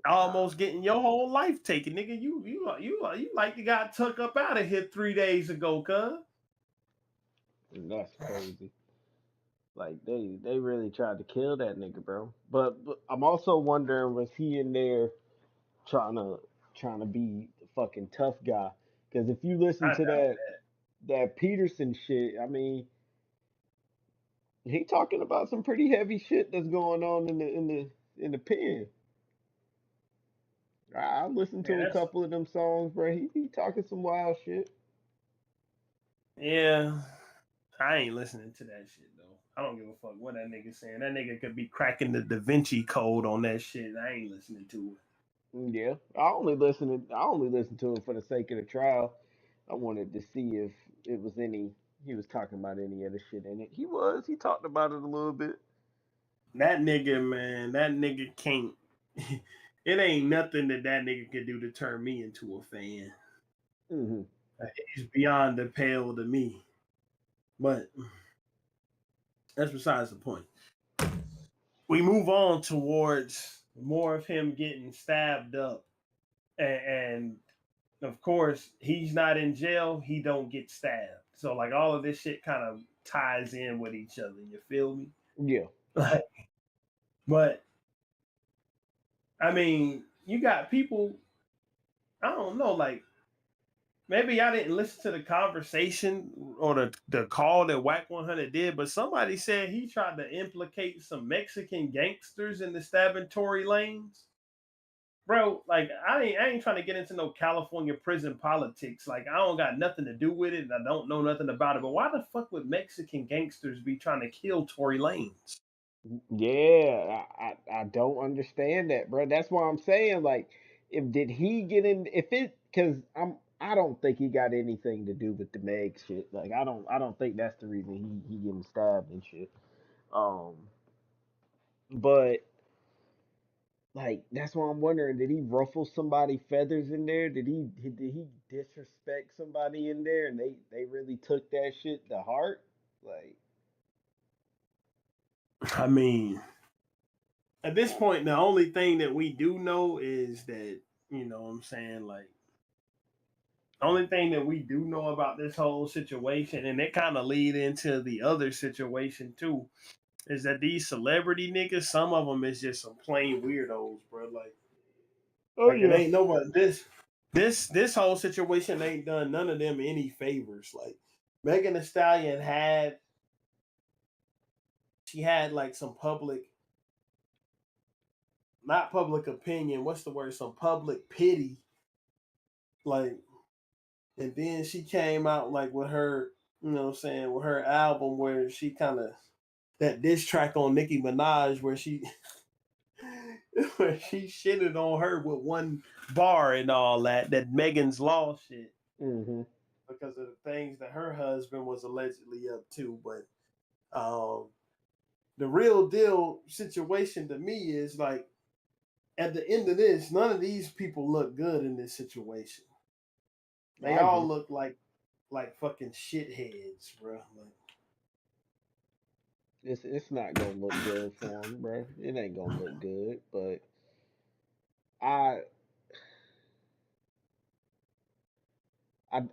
Almost getting your whole life taken, nigga. You like you got took up out of here 3 days ago, cuz. And that's crazy. Like they really tried to kill that nigga, bro. But I'm also wondering, was he in there trying to be the fucking tough guy? Because if you listen I to doubt that Peterson shit, I mean, he talking about some pretty heavy shit that's going on in the pen. I listened that. to Man, a that's couple of them songs, bro. He talking some wild shit. yeah. I ain't listening to that shit though. I don't give a fuck what that nigga saying. That nigga could be cracking the Daechii code on that shit. I ain't listening to Yeah, I only listened to it for the sake of the trial. I wanted to see if it was any. He was talking about any other shit in it. He was. He talked about it a little bit. it. That nigga, man, that nigga can't. It ain't nothing that nigga could do to turn me into a fan. Hmm. He's beyond the pale to me. But that's besides the point. We move on towards more of him getting stabbed up, and of course he's not in jail. He don't get stabbed. So like all of this shit kind of ties in with each other. You feel me? Yeah. Like, but I mean, you got people. I don't know. Like maybe I didn't listen to the conversation or the call that Whack 100 did, but somebody said he tried to implicate some Mexican gangsters in the stabbing Tory Lanes. Bro, like I ain't trying to get into no California prison politics. Like I don't got nothing to do with it, and I don't know nothing about it. But why the fuck would Mexican gangsters be trying to kill Tory Lanez? Yeah. I don't understand that, bro. That's why I'm saying, like, if did he get in? If it, because I don't think he got anything to do with the Meg shit. Like I don't think that's the reason he getting stabbed and shit. Um, but like that's why I'm wondering, did he ruffle somebody feathers in there? Did he disrespect somebody in there and they really took that shit to heart? Like, I mean, at this point, the only thing that we do know is that you know what I'm saying, like the only thing that we do know about this whole situation, and it kind of lead into the other situation too, is that these celebrity niggas, some of them is just some plain weirdos, bro. oh Like it yeah. ain't nobody. This whole situation ain't done none of them any favors. Like Megan Thee Stallion she had like some public, not public opinion. What's the word? Some public pity. Like, and then she came out like with her, you know what I'm saying, with her album where she kind of that diss track on Nicki Minaj where she where she shitted on her with one bar and all that Megan's Law shit Mhm. because of the things that her husband was allegedly up to. But the real deal situation to me is like at the end of this, none of these people look good in this situation. They I all agree. look like fucking shitheads, bro. Like, It's not gonna look good for him, bro. It ain't gonna look good. But I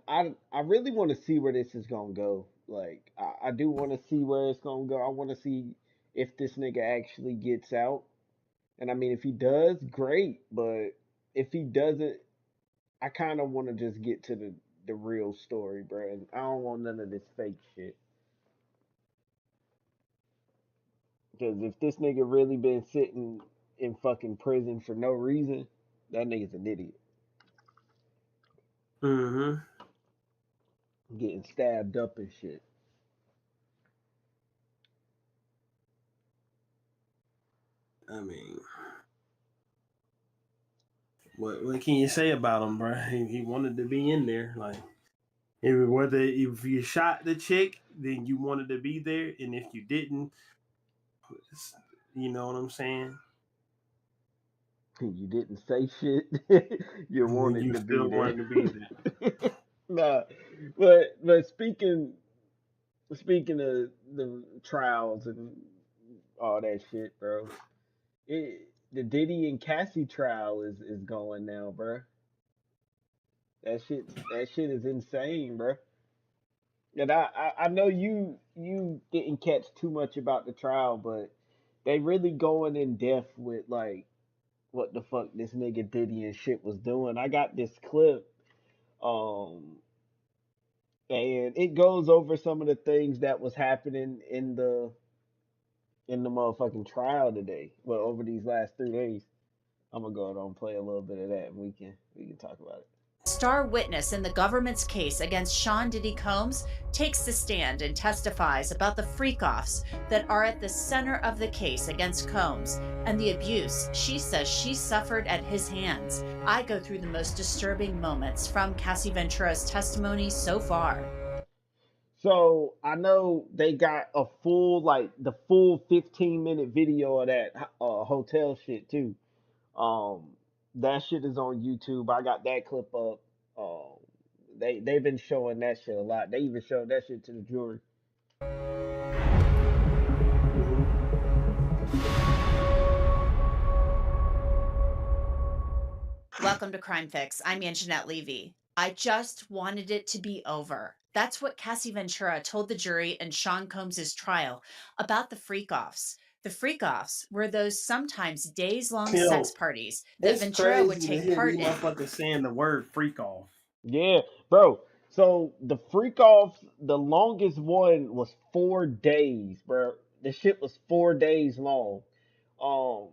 I really want to see where this is gonna go. Like I do want to see where it's gonna go. I want to see if this nigga actually gets out. And I mean, if he does, great. But if he doesn't, I kind of want to just get to the real story, bro. And I don't want none of this fake shit. Because if this nigga really been sitting in fucking prison for no reason, that nigga's an idiot. mm-hmm. Getting stabbed up and shit. I mean, what can you say about him, bro? He wanted to be in there, like Whether if you shot the chick, then you wanted to be there, and if you didn't, you know what I'm saying? You didn't say shit. You wanted You to be still there. wanted to be there. Nah, but speaking of the trials and all that shit, bro. The Diddy and Cassie trial is going now, bro. That shit is insane, bro. And I know you didn't catch too much about the trial, but they really going in depth with like what the fuck this nigga Diddy and shit was doing. I got this clip, um, and it goes over some of the things that was happening in the motherfucking trial today. Well, over these last 3 days. I'm gonna go ahead and play a little bit of that, and we can talk about it. Star witness in the government's case against Sean Diddy Combs takes the stand and testifies about the freak-offs that are at the center of the case against Combs and the abuse she says she suffered at his hands. I go through the most disturbing moments from Cassie Ventura's testimony so far. So I know they got a the full 15-minute video of that hotel shit too. Um, that shit is on YouTube. I got that clip up. Um, they've been showing that shit a lot. They even showed that shit to the jury. Welcome to Crime Fix. I'm Anjanette Levy. I just wanted it to be over. That's what Cassie Ventura told the jury in Sean Combs' trial about the freak-offs. The freak-offs were those sometimes days-long sex parties that It's Ventura would crazy to take hear part these in. motherfuckers saying the word freak off. Yeah, bro. So the freak off, the longest one was 4 days, bro. The shit was 4 days long. Um,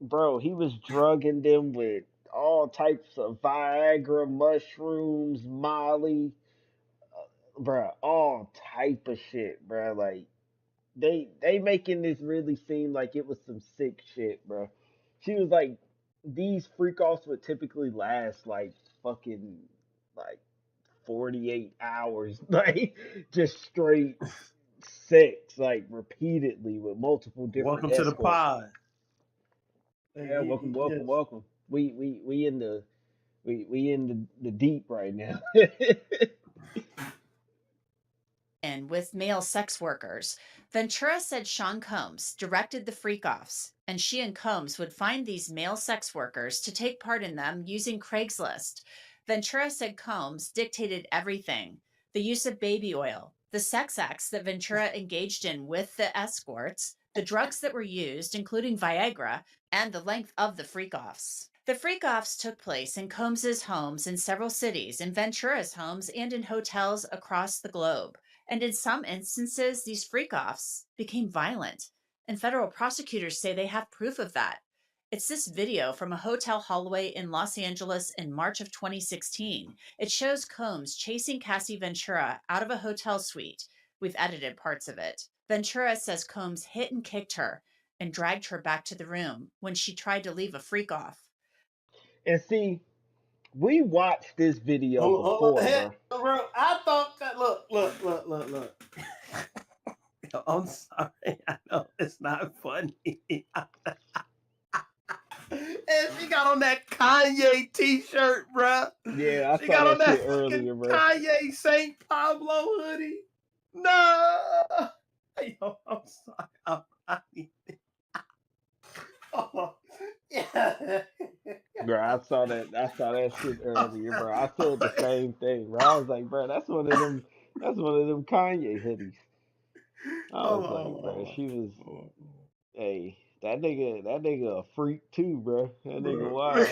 bro, he was drugging them with all types of Viagra, mushrooms, Molly, bro, all type of shit, bro. Like they making this really seem like it was some sick shit, bro. She was like, these freak offs would typically last like fucking like 48 hours, like just straight sex, like repeatedly with multiple different Welcome to the escorts. pod. Yeah, welcome, He welcome, just welcome. We in the deep right now. And with male sex workers. Ventura said Sean Combs directed the freak-offs, and she and Combs would find these male sex workers to take part in them using Craigslist. Ventura said Combs dictated everything: the use of baby oil, the sex acts that Ventura engaged in with the escorts, the drugs that were used, including Viagra, and the length of the freak-offs. The freak-offs took place in Combs's homes in several cities, in Ventura's homes, and in hotels across the globe. And in some instances, these freak-offs became violent. And federal prosecutors say they have proof of that. It's this video from a hotel hallway in Los Angeles in March of 2016. It shows Combs chasing Cassie Ventura out of a hotel suite. We've edited parts of it. Ventura says Combs hit and kicked her and dragged her back to the room when she tried to leave a freak-off. And see, we watched this video hold before, on, bro. bro. I thought that look. Yo, I'm sorry. I know it's not funny. And she got on that Kanye t-shirt, bro. Yeah, I She saw got on that that shit fucking earlier, bro. Kanye St. Pablo hoodie. No. Yo, I'm sorry. Oh, yeah. Bro, I saw that shit earlier, bro. I said the same thing, bro. I was like, bro, that's one of them Kanye hoodies. I was like, bro, she was, hey, that nigga a freak too, bro. That nigga Bro. wild.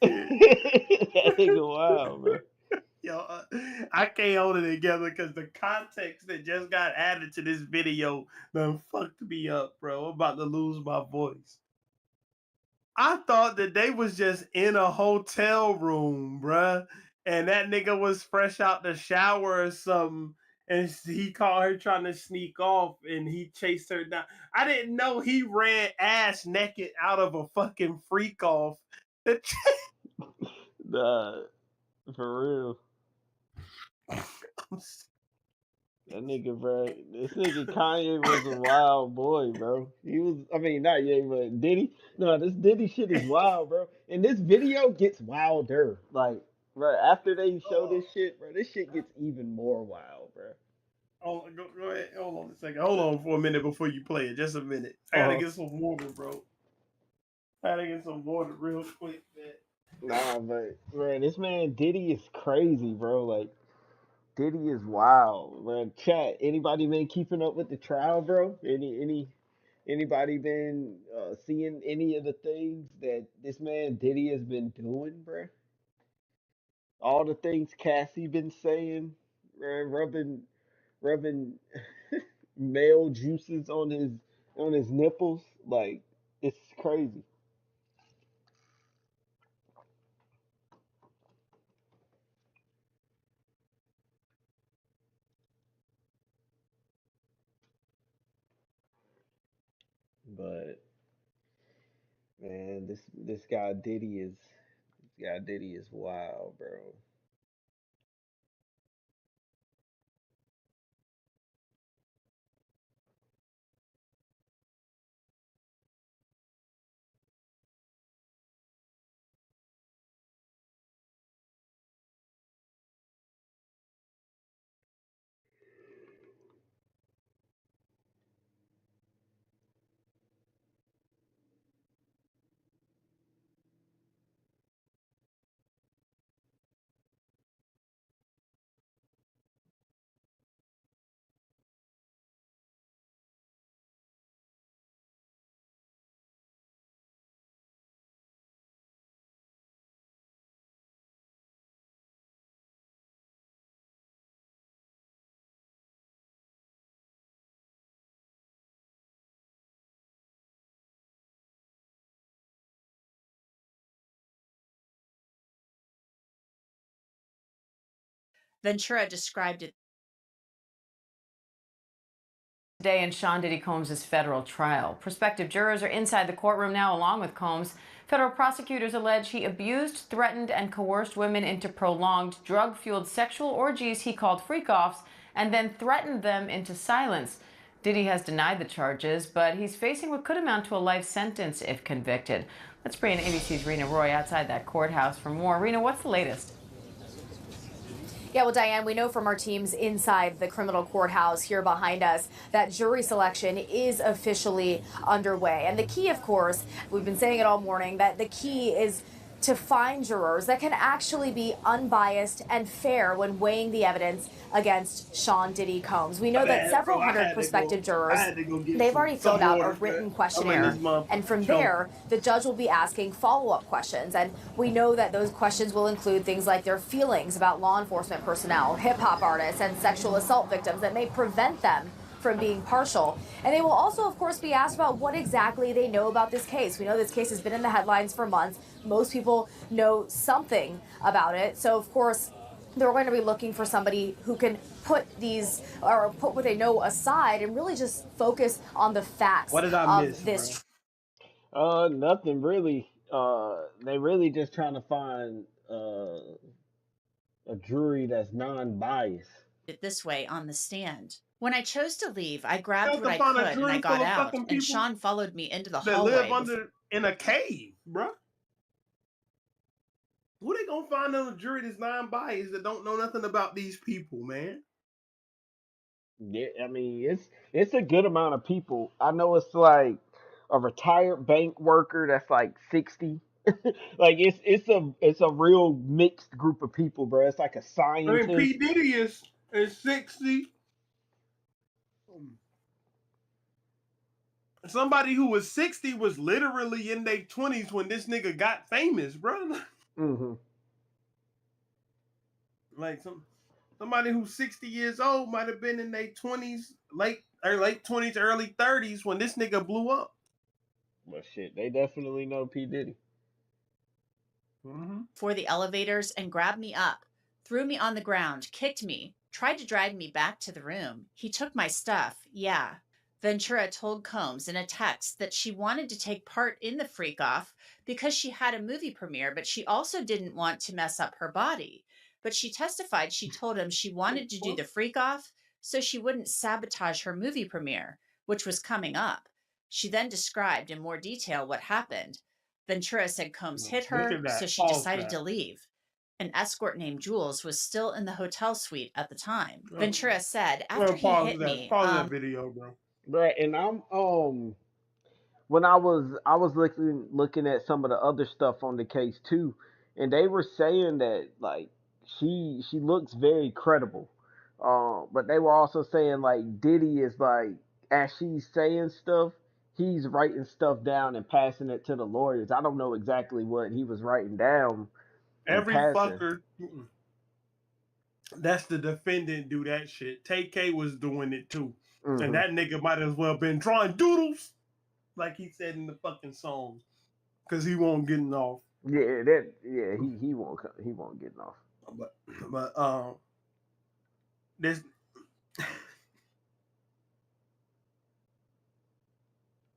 That nigga wild, bro. Yo, I can't hold it together because the context that just got added to this video done fucked me up, bro. I'm about to lose my voice. I thought that they was just in a hotel room, bruh, and that nigga was fresh out the shower or something, and he caught her trying to sneak off, and he chased her down. I didn't know he ran ass naked out of a fucking freak off. Nah, for real. That nigga, bro. This nigga Kanye was a wild boy, bro. He was, I mean, not Ye, but Diddy. No, this Diddy shit is wild, bro. And this video gets wilder. Like, bro, after they show this shit, bro, this shit gets even more wild, bro. Oh, go ahead. Hold on a second. Hold on for a minute before you play it. Just a minute. I gotta get some water, bro. I gotta get some water real quick, man. Nah, but bro, this man Diddy is crazy, bro. Like, Diddy is wild, bro. Chat. Anybody been keeping up with the trial, bro? Anybody been seeing any of the things that this man Diddy has been doing, bro? All the things Cassie been saying, bro, rubbing male juices on his nipples, like it's crazy. But man, this guy Diddy is wild, bro. Ventura described it today in Sean Diddy Combs' federal trial. Prospective jurors are inside the courtroom now, along with Combs. Federal prosecutors allege he abused, threatened, and coerced women into prolonged, drug-fueled sexual orgies he called freak-offs, and then threatened them into silence. Diddy has denied the charges, but he's facing what could amount to a life sentence if convicted. Let's bring in ABC's Rena Roy outside that courthouse for more. Rena, what's the latest? Yeah, well, Diane, we know from our teams inside the criminal courthouse here behind us that jury selection is officially underway. And the key, of course, we've been saying it all morning, that the key is to find jurors that can actually be unbiased and fair when weighing the evidence against Sean Diddy Combs. We know that several hundred prospective jurors, they've already filled out a written questionnaire, and from there, the judge will be asking follow-up questions. And we know that those questions will include things like their feelings about law enforcement personnel, hip-hop artists, and sexual assault victims that may prevent them from being partial. And they will also, of course, be asked about what exactly they know about this case. We know this case has been in the headlines for months. Most people know something about it. So, of course, they're going to be looking for somebody who can put what they know aside and really just focus on the facts What did I miss, of this. Nothing really. They really just trying to find a jury that's non-biased. it this way on the stand. When I chose to leave, I grabbed You what have I to find a could and jury I got full of out, fucking and people Sean followed me into the that hallway. live under in a cave, bro. Who they gonna find on a jury that's non-biased that don't know nothing about these people, man? Yeah, I mean it's a good amount of people. I know it's like a retired bank worker that's like 60. Like it's a real mixed group of people, bro. It's like a I mean, scientist. P. Diddy is 60. Somebody who was 60 was literally in their 20s when this nigga got famous, bro. Hmm. Like somebody who's 60 years old might have been in their 20s, late 20s, early 30s when this nigga blew up. But shit, they definitely know P Diddy. Mm-hmm. For the elevators and grabbed me up, threw me on the ground, kicked me, tried to drag me back to the room. He took my stuff, yeah. Ventura told Combs in a text that she wanted to take part in the freak off because she had a movie premiere, but she also didn't want to mess up her body. but she testified she told him she wanted to do the freak off so she wouldn't sabotage her movie premiere, which was coming up. She then described in more detail what happened. Ventura said Combs hit her, so she decided to leave. An escort named Jules was still in the hotel suite at the time. Ventura said, after he hit me, pause that video, bro. Right, and I'm when I was looking at some of the other stuff on the case too, and they were saying that like she looks very credible, but they were also saying like Diddy is like as she's saying stuff, he's writing stuff down and passing it to the lawyers. I don't know exactly what he was writing down and Every passing. fucker that's the defendant do that shit. TK was doing it too. And that nigga might as well been drawing doodles, like he said in the fucking song, because he won't get off. Yeah, he won't get off. But this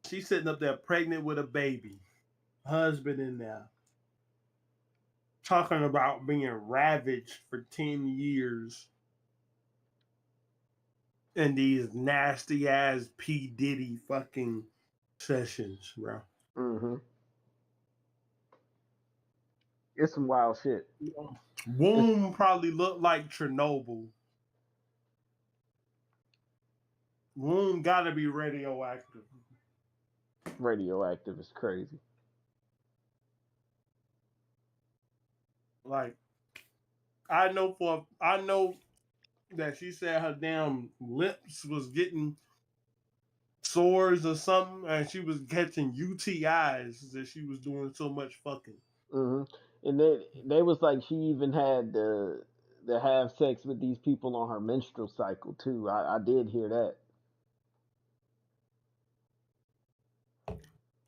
she's sitting up there pregnant with a baby, husband in there, talking about being ravaged for 10 years in these nasty ass P. Diddy fucking sessions, bro. It's some wild shit. Womb probably looked like Chernobyl. Womb gotta be radioactive. Radioactive is crazy. Like, I know that she said her damn lips was getting sores or something, and she was catching UTIs that she was doing so much fucking. And they was like she even had to have sex with these people on her menstrual cycle too. I did hear that.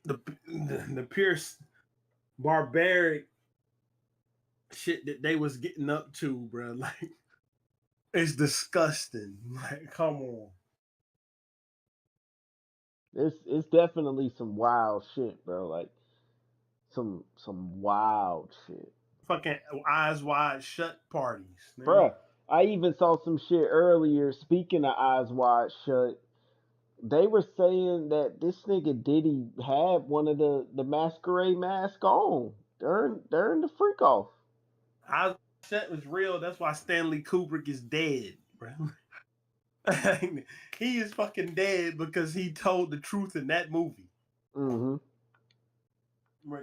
The Pierce barbaric shit that they was getting up to, bro. Like, it's disgusting. Like, come on. It's definitely some wild shit, bro. Like some wild shit. Fucking eyes wide shut parties, man. Bruh, I even saw some shit earlier. Speaking of eyes wide shut, they were saying that this nigga Diddy had one of the masquerade mask on during the freak off. Eyes shut was real. That's why Stanley Kubrick is dead, bro. He is fucking dead because he told the truth in that movie.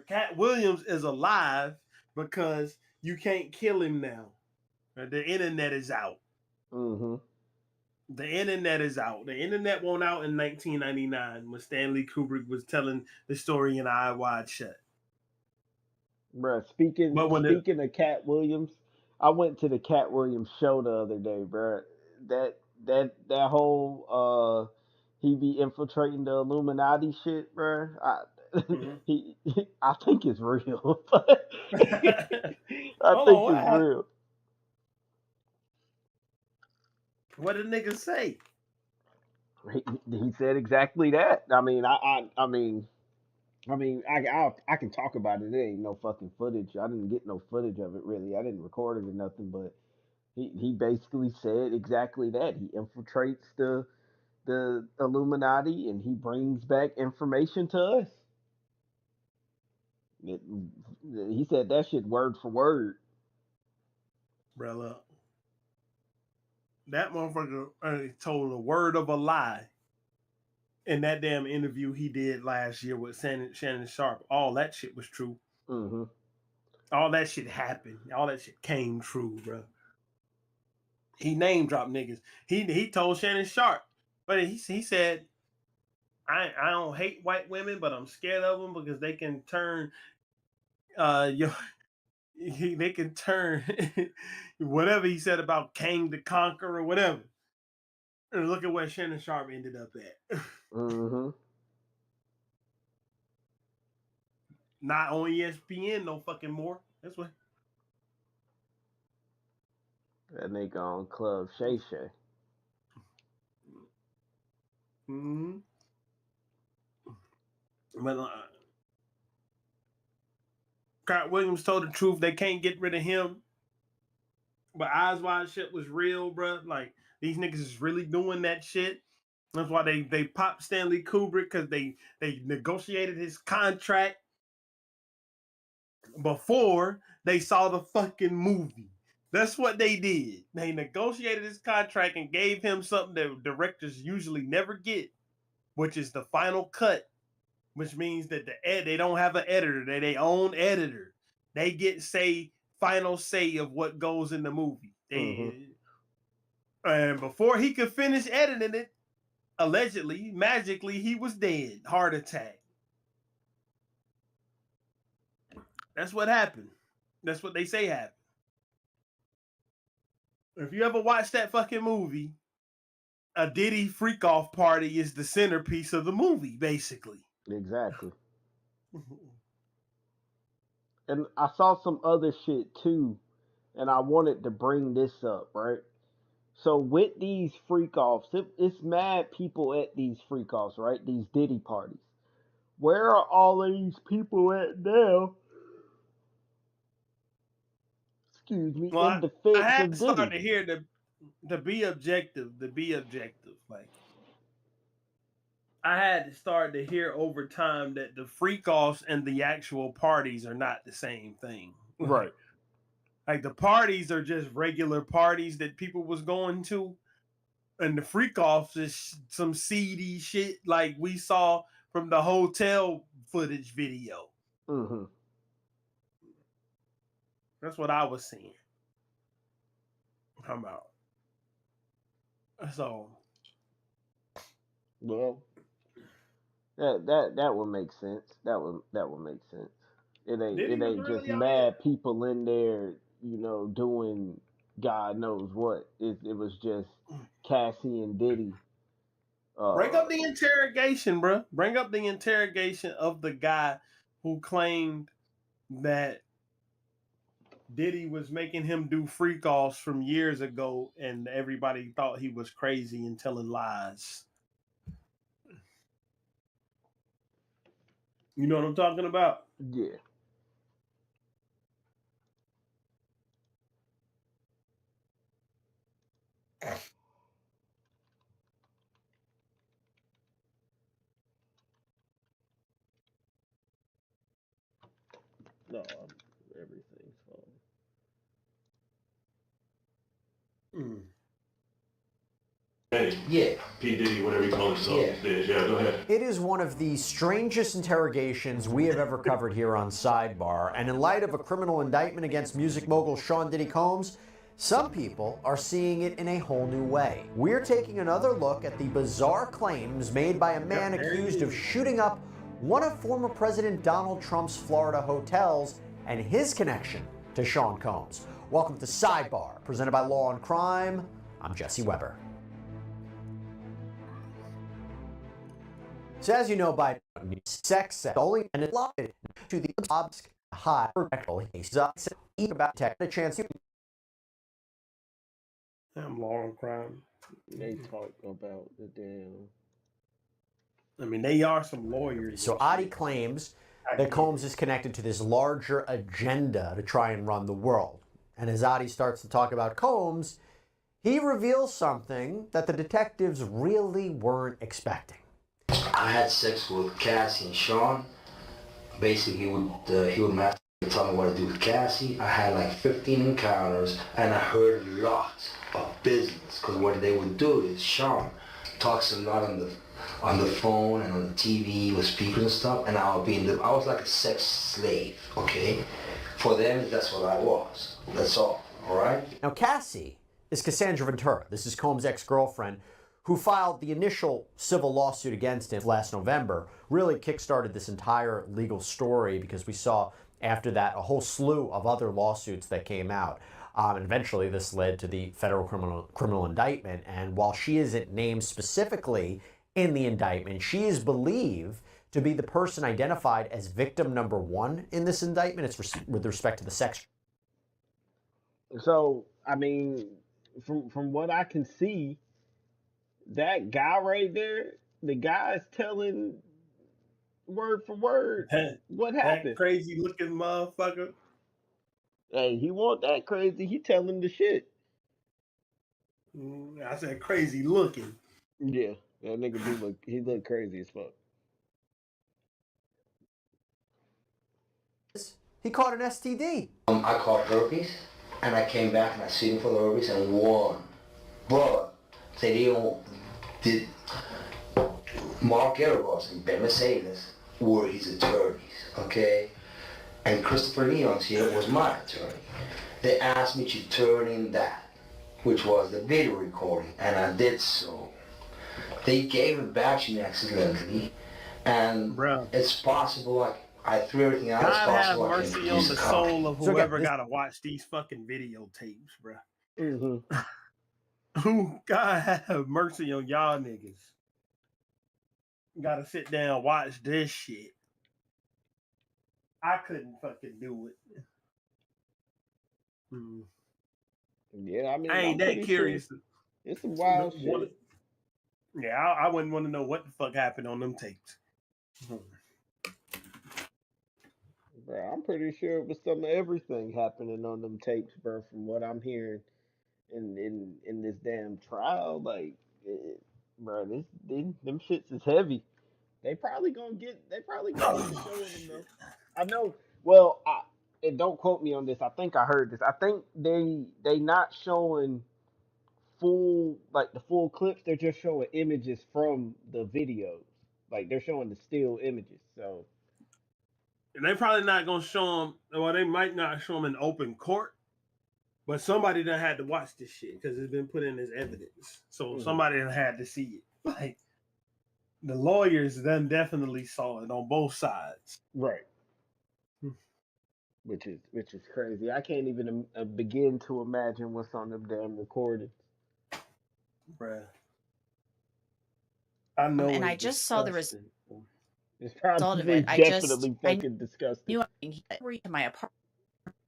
Cat Williams is alive because you can't kill him now. The internet is out. The internet is out. The internet went out in 1999 when Stanley Kubrick was telling the story in Eye Wide Shut. Bruh, speaking of Cat Williams, I went to the Cat Williams show the other day, bruh. That whole he be infiltrating the Illuminati shit, bruh. I think it's real. I think it's real. What did niggas say? He said exactly that. I can talk about it. There ain't no fucking footage. I didn't get no footage of it really. I didn't record it or nothing. But he basically said exactly that. He infiltrates the Illuminati and he brings back information to us. He said that shit word for word. Bro, that motherfucker told a word of a lie in that damn interview he did last year with Shannon Sharpe. All that shit was true. All that shit happened. All that shit came true, bro. He name dropped niggas. He told Shannon Sharpe, but he said, I don't hate white women, but I'm scared of them because they can turn they can turn whatever he said about Kang the Conqueror or whatever. And look at where Shannon Sharpe ended up at. Not on ESPN no fucking more. That's what. That nigga on Club Shay Shay. But Cat Williams told the truth. They can't get rid of him But Eyes Wide Shut was real, bro. Like these niggas is really doing that shit. That's why they popped Stanley Kubrick, because they negotiated his contract before they saw the fucking movie. That's what they did. They negotiated his contract and gave him something that directors usually never get, which is the final cut, which means that they don't have an editor, they their own editor. They get final say of what goes in the movie. And before he could finish editing it, allegedly, magically, he was dead. Heart attack. That's what happened. That's what they say happened. If you ever watch that fucking movie, a Diddy freak off party is the centerpiece of the movie, basically. Exactly. And I saw some other shit too, and I wanted to bring this up, right? So with these freak offs, it's mad people at these freak offs, right? These Diddy parties. Where are all of these people at now? Excuse me, Well, in I defense had to of start Diddy. to hear to be objective. Like I had to start to hear over time that the freak offs and the actual parties are not the same thing. Right. Like the parties are just regular parties that people was going to, and the freak offs is some seedy shit like we saw from the hotel footage video. Mm-hmm. That's what I was seeing. Come out. So, well, that would make sense. That would make sense. Diddy It was ain't just really out here. mad people in there, doing God knows what. It was just Cassie and Diddy. Bring up the interrogation, bro. Bring up the interrogation of the guy who claimed that Diddy was making him do freak offs from years ago, and everybody thought he was crazy and telling lies. You know what I'm talking about? Yeah. No, everything's fine. Yeah. P. Diddy, whatever you call himself these days. Yeah, go ahead. It is one of the strangest interrogations we have ever covered here on Sidebar. And in light of a criminal indictment against music mogul Sean Diddy Combs, some people are seeing it in a whole new way. We're taking another look at the bizarre claims made by a man accused of shooting up one of former President Donald Trump's Florida hotels and his connection to Sean Combs. Welcome to Sidebar, presented by Law and Crime. I'm Jesse Weber. So as you know, by sex only and allotted to the high protectable cases about a chance. I'm Law and Crime. They talk about the damn. I mean, they are some lawyers. So Adin claims that Combs is connected to this larger agenda to try and run the world. And as Adin starts to talk about Combs, he reveals something that the detectives really weren't expecting. I had sex with Cassie and Sean. Basically, he would mess tell me what to do with Cassie. I had like 15 encounters, and I heard a lot of business. Because what they would do is Sean talks a lot on the phone and on the TV with speakers and stuff, and I was like a sex slave. Okay, for them that's what I was. That's all. All right. Now Cassie is Cassandra Ventura. This is Combs' ex-girlfriend, who filed the initial civil lawsuit against him last November, really kickstarted this entire legal story because we saw after that a whole slew of other lawsuits that came out. And eventually this led to the federal criminal indictment. And while she isn't named specifically in the indictment, she is believed to be the person identified as victim number one in this indictment. It's with respect to the sex. So, I mean, from what I can see, that guy right there, the guy's telling word for word what happened. That crazy looking motherfucker. Hey, he want that crazy. He telling the shit. I said crazy looking. Yeah, that nigga do look. He look crazy as fuck. He caught an STD. I caught herpes, and I came back and I seen him for the herpes and won. But they did Mark Erebos and Ben Mercedes were his attorneys, okay? And Christopher Leon's here was my attorney. They asked me to turn in that, which was the video recording, and I did so. They gave it back to me accidentally, and Bruh. it's possible, like, I threw everything out. It's God have possible I can mercy on produce the a copy. soul of So again, whoever this- gotta watch these fucking videotapes, bruh. Mm-hmm. Who God have mercy on y'all niggas. Gotta sit down watch this shit. I couldn't fucking do it. Yeah, I mean, I ain't I'm that pretty curious. sure it's some wild What- shit. Yeah, I wouldn't want to know what the fuck happened on them tapes. Bro, I'm pretty sure it was some of everything happening on them tapes, bro. From what I'm hearing in this damn trial, like, bro, them shits is heavy. They probably gonna get to showing them though. I know. Well, and don't quote me on this. I think I heard this. I think they not showing full like the full clips. They're just showing images from the videos. Like they're showing the still images. So And they probably not gonna show them, or they might not show them in open court. But somebody done had to watch this shit because it's been put in as evidence. So somebody done had to see it. Like the lawyers then definitely saw it on both sides. right. Which is crazy. I can't even begin to imagine what's on them damn recordings. Bruh. I know. And I just saw the result It's of probably it. definitely I fucking disgusting. knew to my apartment.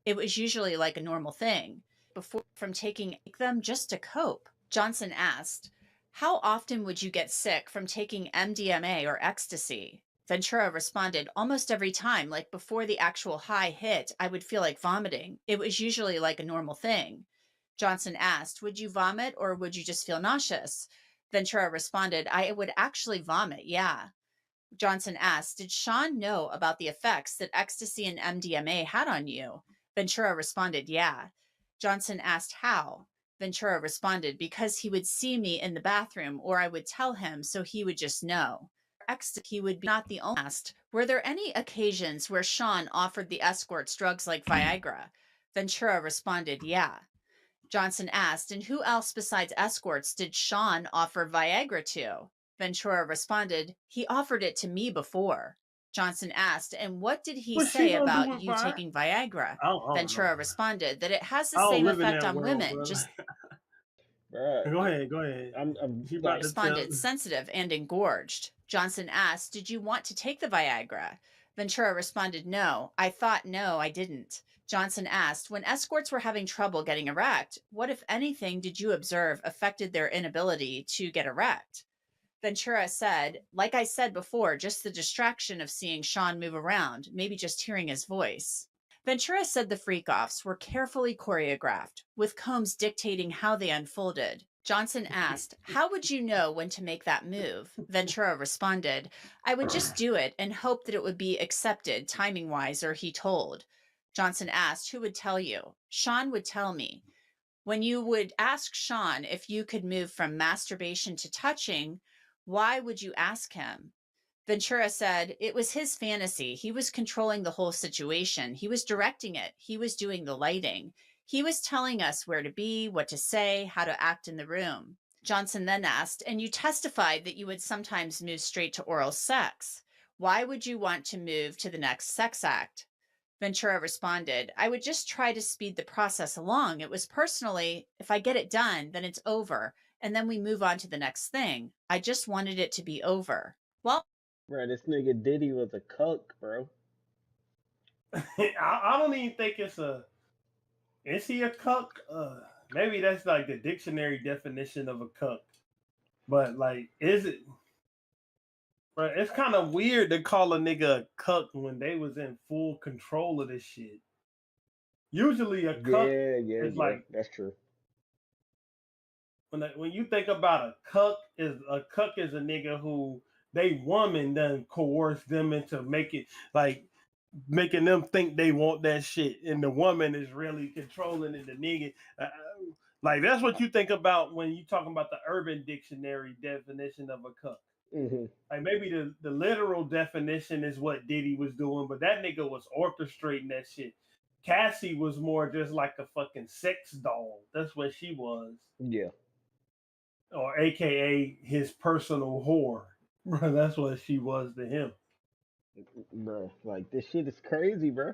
It was usually like a normal thing. Before from taking them just to cope. Johnson asked, "How often would you get sick from taking MDMA or ecstasy?" Ventura responded, "Almost every time, like before the actual high hit, I would feel like vomiting. It was usually like a normal thing." Johnson asked, "Would you vomit or would you just feel nauseous?" Ventura responded, "I would actually vomit, yeah." Johnson asked, "Did Sean know about the effects that ecstasy and MDMA had on you?" Ventura responded, "Yeah." Johnson asked, "How?" Ventura responded, "Because he would see me in the bathroom or I would tell him so he would just know." He would be not the only. Asked, "Were there any occasions where Sean offered the escorts drugs like Viagra?" Ventura responded, "Yeah." Johnson asked, "And who else besides escorts did Sean offer Viagra to?" Ventura responded, "He offered it to me before." Johnson asked, "And what did he What's say she gonna do about with you Viagra? taking Viagra?" I don't Ventura know. responded that it has the I don't same live in effect that on world, women, bro. just Right. Go ahead. I'm She about like, to tell. responded, sensitive and engorged. Johnson asked, "Did you want to take the Viagra?" Ventura responded, "No. I thought no, I didn't." Johnson asked, "When escorts were having trouble getting erect, what, if anything, did you observe affected their inability to get erect?" Ventura said, "Like I said before, just the distraction of seeing Sean move around, maybe just hearing his voice." Ventura said the freak-offs were carefully choreographed, with Combs dictating how they unfolded. Johnson asked, "How would you know when to make that move?" Ventura responded, "I would just do it and hope that it would be accepted timing-wise," or he told. Johnson asked, "Who would tell you?" "Sean would tell me." When you would ask Sean if you could move from masturbation to touching, why would you ask him? Ventura said, "It was his fantasy. He was controlling the whole situation. He was directing it. He was doing the lighting. He was telling us where to be, what to say, how to act in the room." Johnson then asked, "And you testified that you would sometimes move straight to oral sex. Why would you want to move to the next sex act?" Ventura responded, "I would just try to speed the process along. It was personally, if I get it done, then it's over, and then we move on to the next thing. I just wanted it to be over." Well, bro, this nigga Diddy was a cuck, bro. I don't even think it's a. Is he a cuck? Maybe that's like the dictionary definition of a cuck. But like, is it? But it's kind of weird to call a nigga a cuck when they was in full control of this shit. Usually a cuck is Yeah. like That's true. when you think about a cuck is a nigga who they woman done coerce them into making them think they want that shit, and the woman is really controlling it. The nigga, like that's what you think about when you talking about the Urban Dictionary definition of a cuck. Mm-hmm. Like maybe the literal definition is what Diddy was doing, but that nigga was orchestrating that shit. Cassie was more just like a fucking sex doll. That's what she was. Yeah. Or AKA his personal whore. Bro, that's what she was to him. Bro, like this shit is crazy, bro.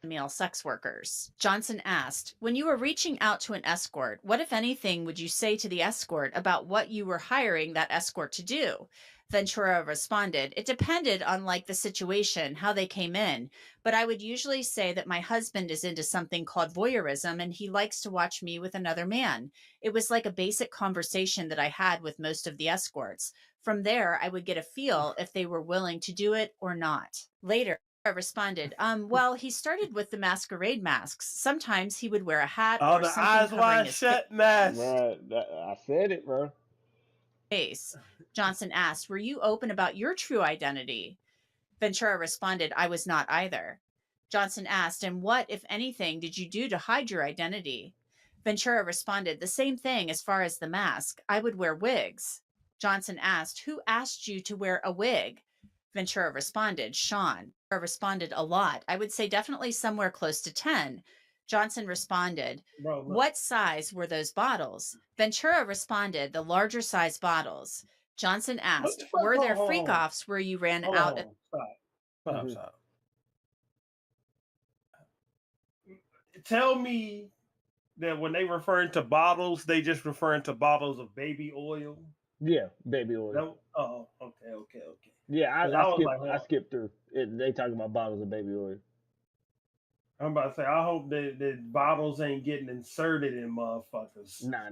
Male sex workers. Johnson asked, when you were reaching out to an escort, what, if anything, would you say to the escort about what you were hiring that escort to do? Ventura responded, it depended on the situation, how they came in, but I would usually say that my husband is into something called voyeurism and he likes to watch me with another man. It was like a basic conversation that I had with most of the escorts. From there, I would get a feel if they were willing to do it or not. Later, I responded, well, he started with the masquerade masks. Sometimes he would wear a hat or the something eyes covering wide his shut mask. Right, I said it, bro. face. Johnson asked, were you open about your true identity? Ventura responded, I was not either. Johnson asked, and what, if anything, did you do to hide your identity? Ventura responded, the same thing as far as the mask. I would wear wigs. Johnson asked, who asked you to wear a wig? Ventura responded, Sean. Ventura responded, a lot. I would say definitely somewhere close to 10. Johnson responded, what size were those bottles? Ventura responded, the larger size bottles. Johnson asked, were there freak-offs where you ran out? Stop. Tell me that when they referring to bottles, they just referring to bottles of baby oil. Yeah, baby oil. Okay. Yeah, I skipped through it. They talking about bottles of baby oil. I'm about to say, I hope that bottles ain't getting inserted in motherfuckers. Nah.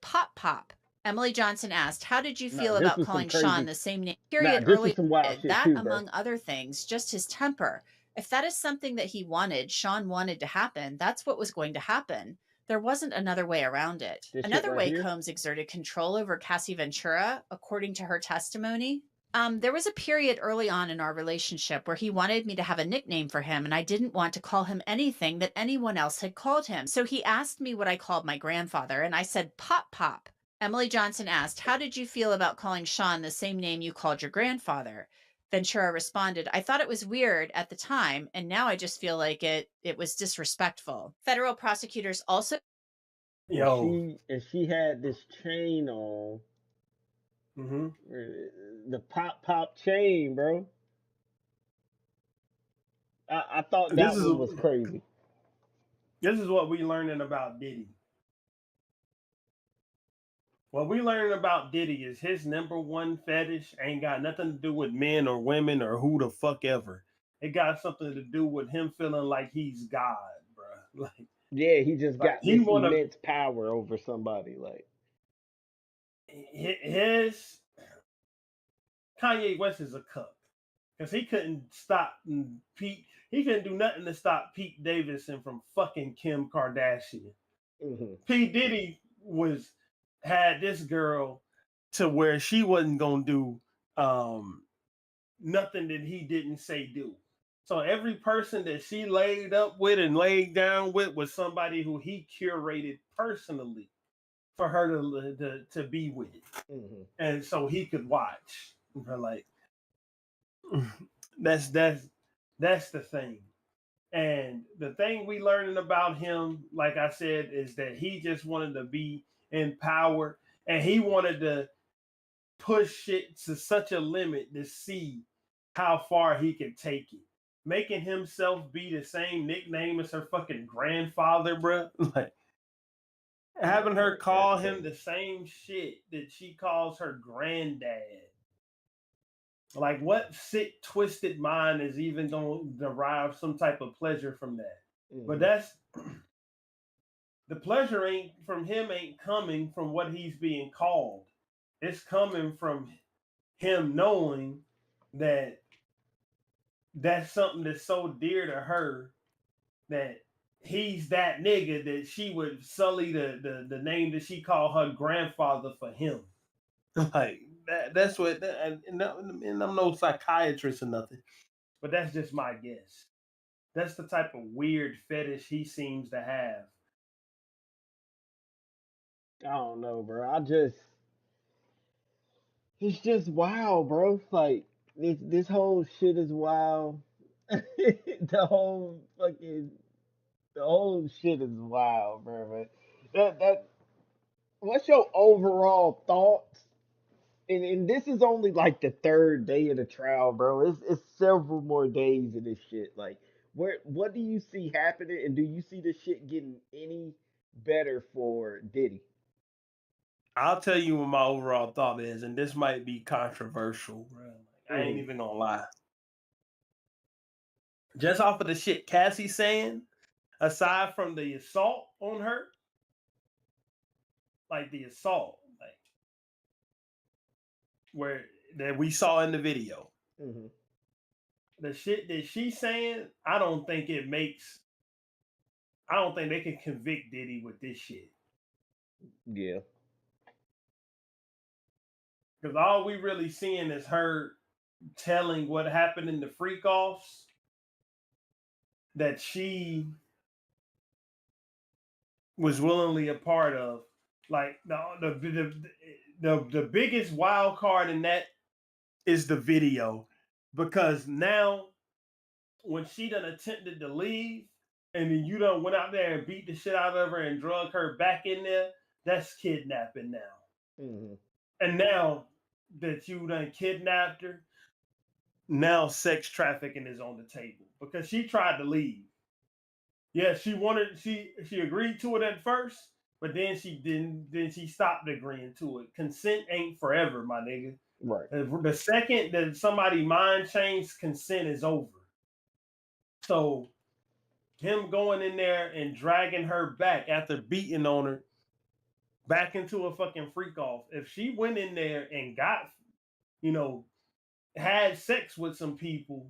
Pop. Emily Johnson asked, how did you feel about calling Sean the same name? Period. This was some wild shit That, too, among other things, just his temper. If that is something that he wanted, Sean wanted to happen, that's what was going to happen. There wasn't another way around it. Another way Combs exerted control over Cassie Ventura, according to her testimony. There was a period early on in our relationship where he wanted me to have a nickname for him, and I didn't want to call him anything that anyone else had called him. So he asked me what I called my grandfather, and I said Pop. Emily Johnson asked, how did you feel about calling Sean the same name you called your grandfather? Ventura responded, I thought it was weird at the time, and now I just feel like it was disrespectful. Federal prosecutors also... She had this chain on. Mm-hmm. The pop chain, bro. I thought that one was crazy. This is what we learning about Diddy. What we learning about Diddy is his number one fetish ain't got nothing to do with men or women or who the fuck ever. It got something to do with him feeling like he's God, bro. Like, yeah, he just got this immense power over somebody. Like his Kanye West is a cuck because he couldn't stop Pete. He couldn't do nothing to stop Pete Davidson from fucking Kim Kardashian. Mm-hmm. P. Diddy had this girl to where she wasn't gonna do nothing that he didn't say do. So every person that she laid up with and laid down with was somebody who he curated personally for her to be with, and so he could watch. Like that's the thing. And the thing we learning about him, like I said, is that he just wanted to be in power, and he wanted to push shit to such a limit to see how far he could take it. Making himself be the same nickname as her fucking grandfather, bro. Like having her call him the same shit that she calls her granddad. Like, what sick, twisted mind is even going to derive some type of pleasure from that? But that's the pleasure ain't coming from what he's being called. It's coming from him knowing that that's something that's so dear to her that he's that nigga that she would sully the name that she called her grandfather for him. Like that's what, and I'm no psychiatrist or nothing, but that's just my guess. That's the type of weird fetish he seems to have. I don't know, bro. It's just wild, bro. Like this whole shit is wild. the whole fucking the whole shit is wild, bro. But that what's your overall thoughts? And this is only like the third day of the trial, bro. It's several more days of this shit. Like, what do you see happening, and do you see this shit getting any better for Diddy? I'll tell you what my overall thought is, and this might be controversial, bro. Like, I ain't Hmm. even gonna lie. Just off of the shit Cassie's saying, aside from the assault on her, like the assault, like where that we saw in the video, Hmm. the shit that she's saying, I don't think it makes. I don't think they can convict Diddy with this shit. Yeah. Because all we really seeing is her telling what happened in the freak offs that she was willingly a part of. Like the biggest wild card in that is the video, because now when she done attempted to leave and then you done went out there and beat the shit out of her and drug her back in there, that's kidnapping now. Hmm. And now that you done kidnapped her, now sex trafficking is on the table because she tried to leave. Yeah, she agreed to it at first, but then she didn't. Then she stopped agreeing to it. Consent ain't forever, my nigga. Right. The second that somebody mind change, consent is over. So him going in there and dragging her back after beating on her back into a fucking freak off. If she went in there and got, you know, had sex with some people,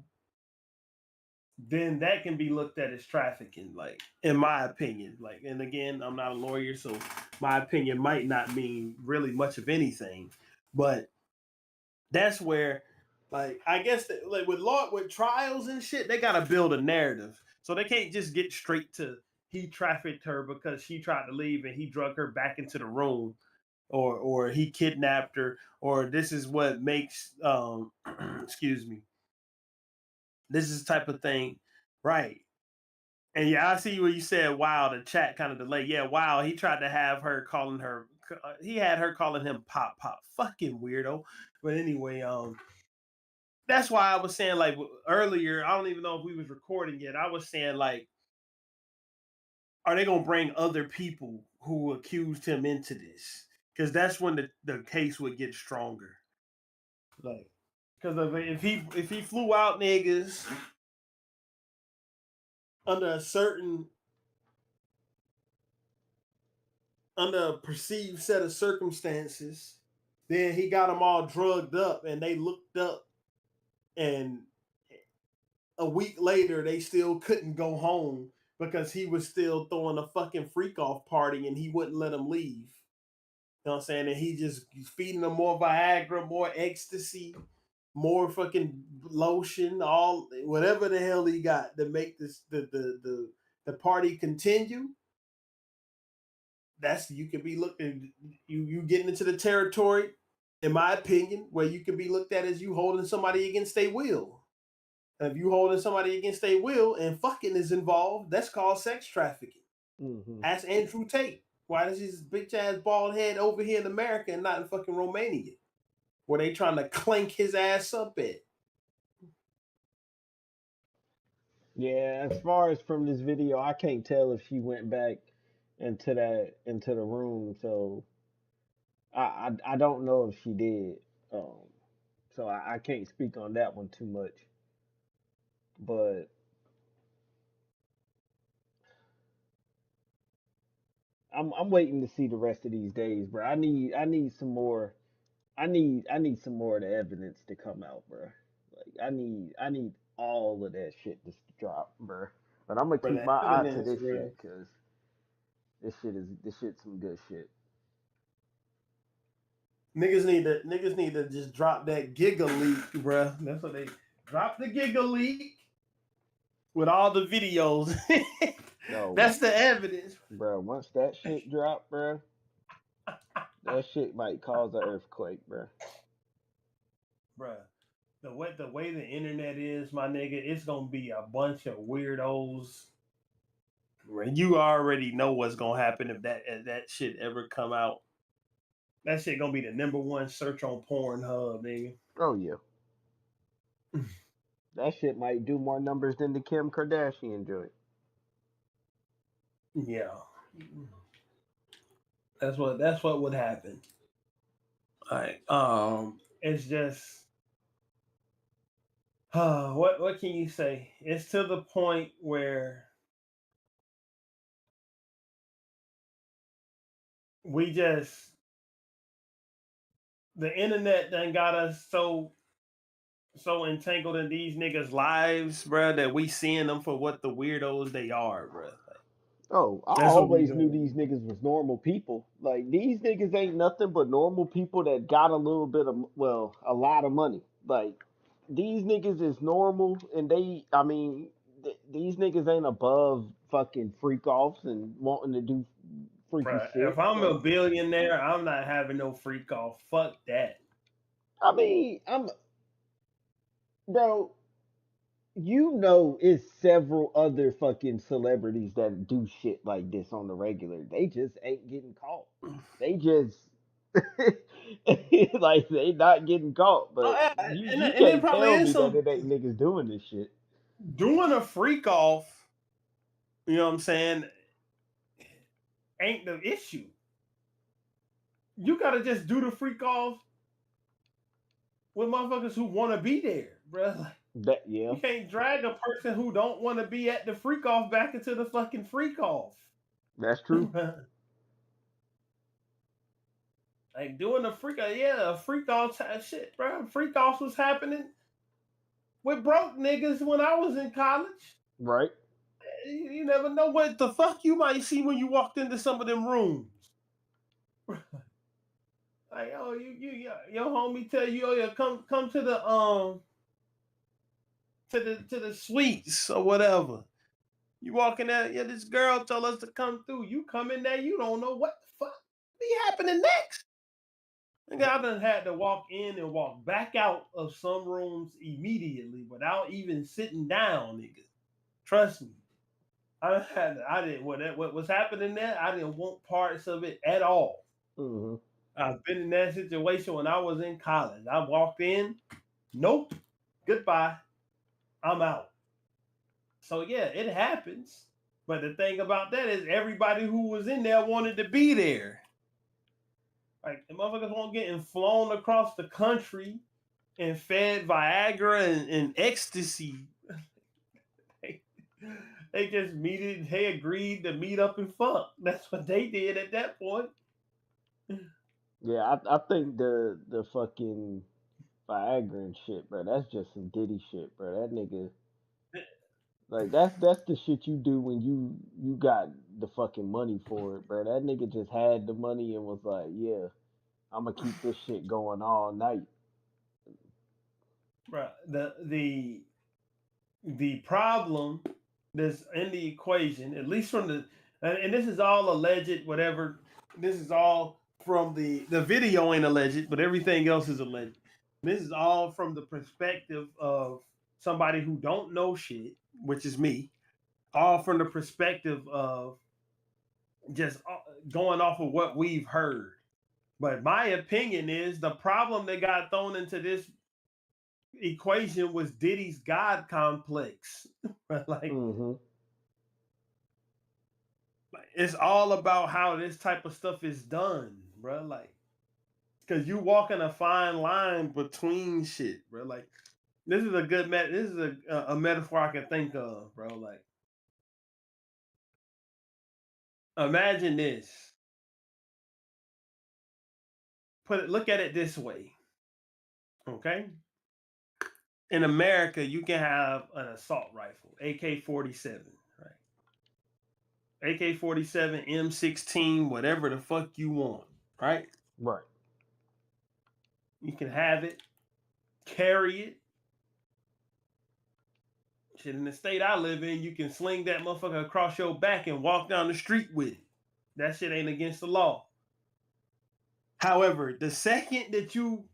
then that can be looked at as trafficking, like in my opinion. Like, and again, I'm not a lawyer, so my opinion might not mean really much of anything. But that's where, like, I guess that, like with trials and shit, they gotta build a narrative. So they can't just get straight to he trafficked her because she tried to leave and he drug her back into the room, or he kidnapped her, or this is what makes excuse me, this is the type of thing, right? And yeah, I see what you said. Wow, the chat kind of delayed. Yeah, wow, he tried to have her calling her. He had her calling him pop pop. Fucking weirdo. But anyway, that's why I was saying, like, earlier. I don't even know if we was recording yet. I was saying, like, are they gonna bring other people who accused him into this? Because that's when the case would get stronger. Like, because if he flew out niggas under a certain, under a perceived set of circumstances, then he got them all drugged up and they looked up, and a week later they still couldn't go home because he was still throwing a fucking freak off party and he wouldn't let them leave. You know what I'm saying? And he just feeding them more Viagra, more ecstasy, more fucking lotion, all whatever the hell he got to make this the party continue. That's, you can be looking, you getting into the territory, in my opinion, where you can be looked at as you holding somebody against their will. And if you holding somebody against their will and fucking is involved, that's called sex trafficking. Hmm. Ask Andrew Tate. Why does his bitch ass bald head over here in America and not in fucking Romania, where they trying to clank his ass up at? Yeah. As far as from this video, I can't tell if she went back into the room. So I don't know if she did. Um. So I can't speak on that one too much. But I'm waiting to see the rest of these days, bro. I need some more. I need some more of the evidence to come out, bro. Like I need all of that shit to drop, bro. But I'm gonna Bro, keep that my eye to evidence, this bro. shit because this shit's some good shit. Niggas need to just drop that Giga leak, bro. That's what they drop the Giga leak with all the videos. No, That's the evidence, bro. Once that shit drop, bro, that shit might cause an earthquake, bro. bro. The way the internet is, my nigga, it's gonna be a bunch of weirdos. Bro, you already know what's gonna happen if that shit ever come out. That shit gonna be the #1 search on Pornhub, nigga. Oh yeah, that shit might do more numbers than the Kim Kardashian joint. Yeah, that's what would happen. Like, it's just, what can you say? It's to the point where we just the internet done got us so entangled in these niggas' lives, bro, that we seeing them for what the weirdos they are, bro. Like, Oh, I that's what we always knew doing. these niggas was normal people. Like these niggas ain't nothing but normal people that got a little bit of, well, a lot of money. Like these niggas is normal, and I mean, these niggas ain't above fucking freak offs and wanting to do freaky Bro, if shit. I'm Like, a billionaire, I'm not having no freak off. Fuck that. I mean, bro. You know, it's several other fucking celebrities that do shit like this on the regular. They just ain't getting caught. They just like they not getting caught. But Oh, you and there can't probably tell is me that some it ain't niggas doing this shit. doing a freak off. You know what I'm saying? Ain't the issue. You gotta just do the freak off with motherfuckers who want to be there, bro. Like, That yeah, you can't drag a person who don't want to be at the freak off back into the fucking freak off. that's true. Like doing the freak off, yeah, a freak off type shit, bro. Freak offs was happening with broke niggas when I was in college. Right. You never know what the fuck you might see when you walked into some of them rooms. Like, oh, your homie tell you, oh yeah, come to the suites or whatever. You walk in there, yeah, this girl told us to come through. You come in there, you don't know what the fuck be happening next. And I done had to walk in and walk back out of some rooms immediately without even sitting down, nigga. Trust me. I didn't what was happening there, I didn't want parts of it at all. Mm-hmm. I've been in that situation when I was in college. I walked in, nope, goodbye, I'm out. So yeah, it happens. But the thing about that is everybody who was in there wanted to be there. Like the motherfuckers won't getting flown across the country and fed Viagra and ecstasy. They just they agreed to meet up and fuck. That's what they did at that point. Yeah, I think the fucking Viagra and shit, bro. That's just some Diddy shit, bro. That nigga. Like that's the shit you do when you got the fucking money for it, bro. That nigga just had the money and was like, yeah, I'm gonna keep this shit going all night. Bruh, the problem that's in the equation, at least from the, and this is all alleged, whatever. This is all from the video ain't alleged, but everything else is alleged. This is all from the perspective of somebody who don't know shit, which is me. All from the perspective of just going off of what we've heard. But my opinion is the problem that got thrown into this equation was Diddy's God complex. like, Mm-hmm. it's all about how this type of stuff is done, bro. Like, because you walking a fine line between shit, bro. Like, this is a good this is a metaphor I can think of, bro. Like, imagine this. Look at it this way, okay? in America, you can have an assault rifle, AK-47, right? AK-47, M16, whatever the fuck you want, right? Right. You can have it, carry it. Shit, in the state I live in, you can sling that motherfucker across your back and walk down the street with it. That shit ain't against the law. However, the second that you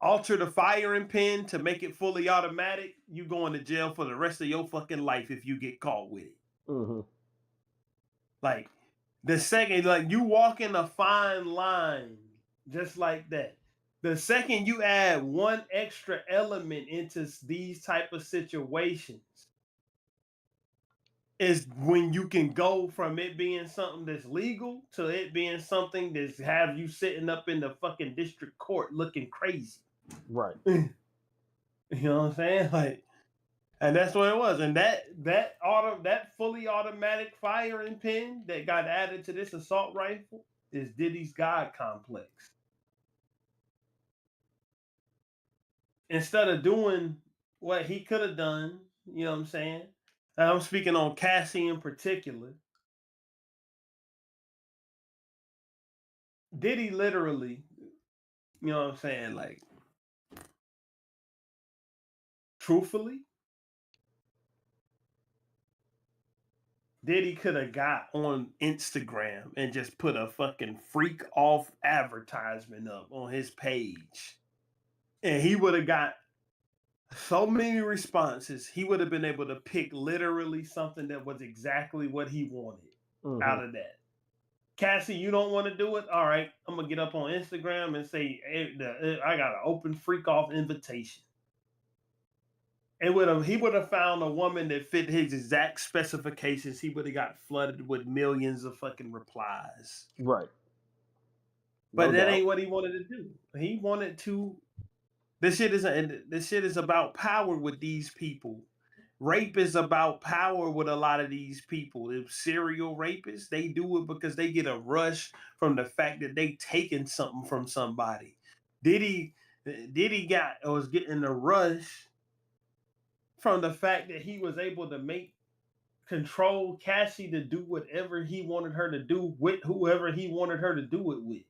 alter the firing pin to make it fully automatic, you going to jail for the rest of your fucking life if you get caught with it. Mm-hmm. Like, the second, like, you walk in a fine line just like that. The second you add one extra element into these type of situations is when you can go from it being something that's legal to it being something that's have you sitting up in the fucking district court looking crazy. Right. You know what I'm saying? Like, and that's what it was. And that fully automatic firing pin that got added to this assault rifle is Diddy's God complex. Instead of doing what he could have done, you know what I'm saying? And I'm speaking on Cassie in particular. Diddy literally, you know what I'm saying? Like, truthfully, Diddy could have got on Instagram and just put a fucking freak off advertisement up on his page. And he would have got so many responses. He would have been able to pick literally something that was exactly what he wanted out of that. Cassie, you don't want to do it? All right, I'm going to get up on Instagram and say, hey, I got an open freak off invitation. He would have found a woman that fit his exact specifications. He would have got flooded with millions of fucking replies. Right. But that ain't what he wanted to do. He wanted to. This shit is about power with these people. Rape is about power with a lot of these people. If serial rapists, they do it because they get a rush from the fact that they taking something from somebody. Diddy was getting a rush from the fact that he was able to control Cassie to do whatever he wanted her to do with whoever he wanted her to do it with.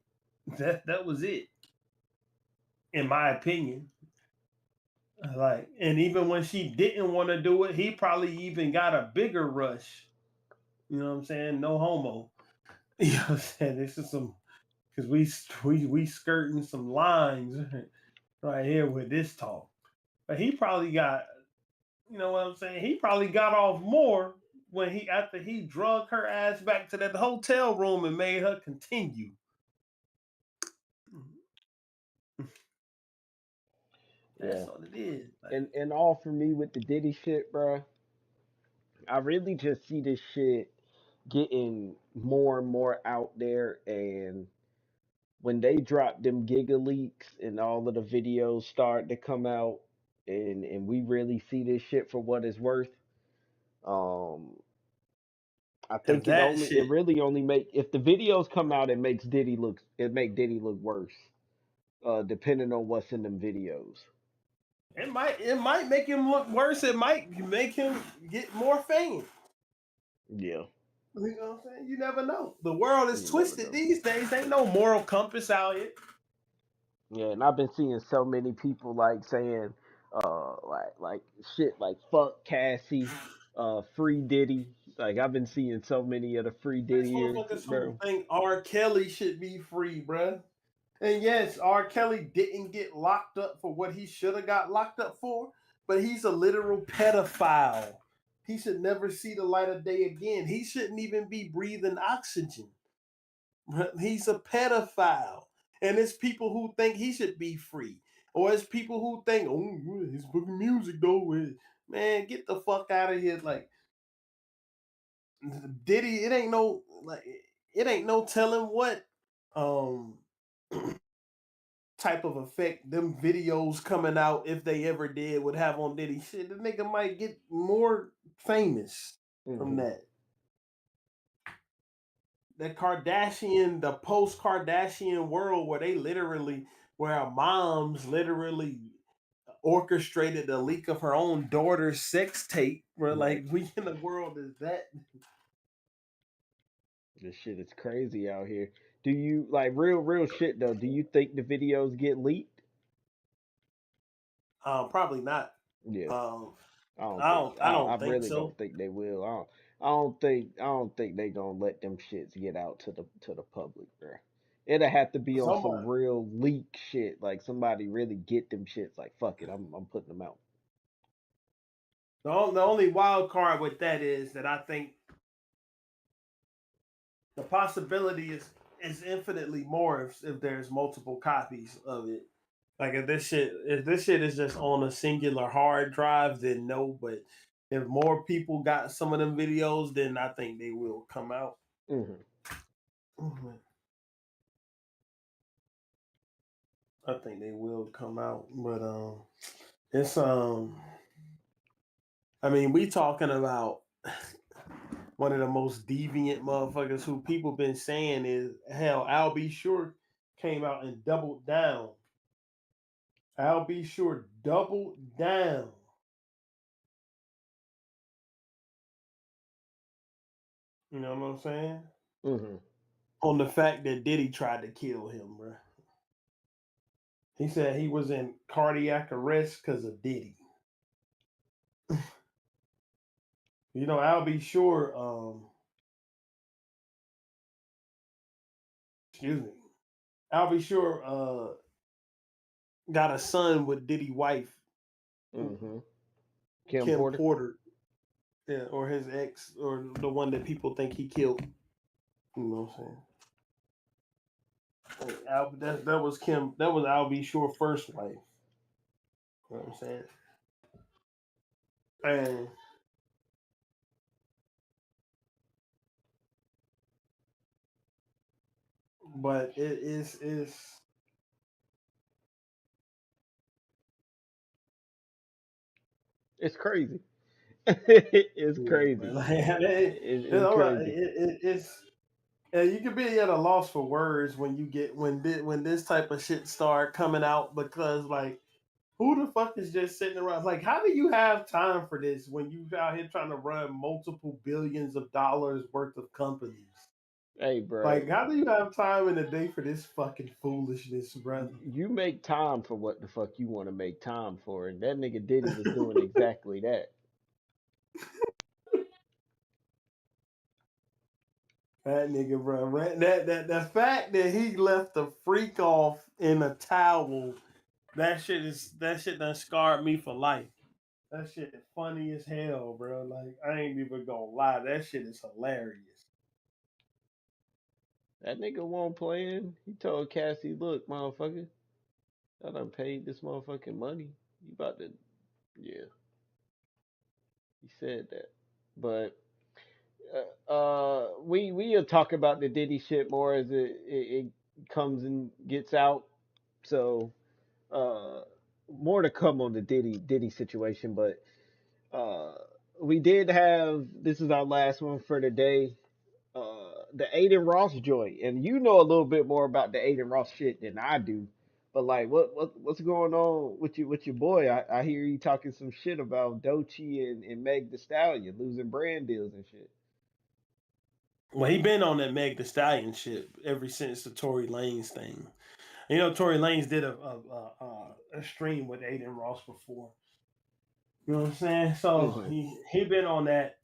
That was it, in my opinion. Like, and even when she didn't want to do it, he probably even got a bigger rush. You know what I'm saying? No homo. You know what I'm saying? This is some, because we skirting some lines right here with this talk. But he probably got, you know what I'm saying? He probably got off more after he drug her ass back to that hotel room and made her continue. That's all it is. Like, and all for me with the Diddy shit, bro. I really just see this shit getting more and more out there, and when they drop them Giga leaks and all of the videos start to come out, and we really see this shit for what it's worth, I think it really only make if the videos come out, it make Diddy look worse, depending on what's in them videos. It might make him look worse. It might make him get more fame. Yeah. You know what I'm saying? You never know. The world is twisted these days. Ain't no moral compass out here. Yeah, and I've been seeing so many people like saying, like shit, like fuck Cassie, free Diddy. Like I've been seeing so many of the free Diddy, bro. Think R. Kelly should be free, bro. And yes, R. Kelly didn't get locked up for what he should have got locked up for, but he's a literal pedophile. He should never see the light of day again. He shouldn't even be breathing oxygen. He's a pedophile. And it's people who think he should be free. Or it's people who think, oh, his fucking music though. Man, get the fuck out of here. Like, Diddy, it ain't no telling what type of effect them videos coming out, if they ever did, would have on Diddy. Shit, the nigga might get more famous from that. The post-Kardashian world where our moms literally orchestrated the leak of her own daughter's sex tape. Bro, Right. like, we in the world is that? This shit is crazy out here. Do you like real shit though? Do you think the videos get leaked? Probably not. Yeah, Um, I don't I think. don't. I I don't think really so. don't think they will. I don't think they gonna let them shits get out to the public, bro. It'll have to be on some Somebody. real leak shit. Like somebody really get them shits. Like fuck it, I'm putting them out. The only wild card with that is that I think the possibility is infinitely more if there's multiple copies of it. Like if this shit is just on a singular hard drive, then no. But if more people got some of them videos, then I think they will come out. Hmm. I think they will come out, but it's I mean, we talking about one of the most deviant motherfuckers who people been saying is hell. Al B. Sure came out and doubled down. Al B. Sure doubled down. You know what I'm saying? Hmm. On the fact that Diddy tried to kill him, bro. He said he was in cardiac arrest because of Diddy. You know, Al B. Sure, excuse me. Al B. Sure got a son with Diddy wife, Hmm. Kim Kim Porter. Porter. Yeah, or his ex, or the one that people think he killed. You know what I'm saying? That was Kim. That was Al B. Sure first wife. You know what I'm saying? And but it is It's crazy. It's yeah, crazy. man. Like, It's crazy. it's and you can be at a loss for words when you get when this type of shit start coming out, because like, who the fuck is just sitting around? Like, how do you have time for this when you out here trying to run multiple billions of dollars worth of companies? Hey, bro. Like, how do you have time in a day for this fucking foolishness, brother? You make time for what the fuck you want to make time for, and that nigga Diddy was doing exactly that. That nigga, bro. That the fact that he left the freak off in a towel, that shit done scarred me for life. That shit is funny as hell, bro. Like, I ain't even gonna lie, that shit is hilarious. That nigga won't playing. He told Cassie, "Look, motherfucker, I done paid this motherfucking money. You about to, yeah." He said that, but we'll talk about the Diddy shit more as it comes and gets out. So uh, more to come on the Diddy situation, but uh, we did have, this is our last one for the day. The Adin Ross joint, and you know a little bit more about the Adin Ross shit than I do. But like, what's going on with your boy? I hear you talking some shit about Doechii and Meg Thee Stallion losing brand deals and shit. Well, he been on that Meg Thee Stallion shit ever since the Tory Lanes thing. You know, Tory Lanez did a stream with Adin Ross before. You know what I'm saying? So Hmm. he been on that.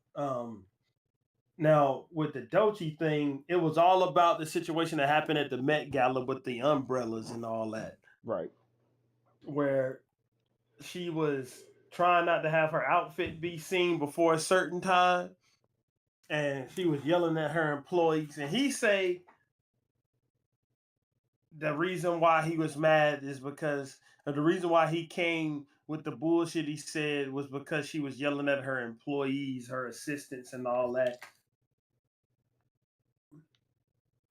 Now with the Doechii thing, it was all about the situation that happened at the Met Gala with the umbrellas and all that, Right. where she was trying not to have her outfit be seen before a certain time, and she was yelling at her employees. And he say the reason why he was mad is because, or the reason why he came with the bullshit he said was because she was yelling at her employees, her assistants, and all that.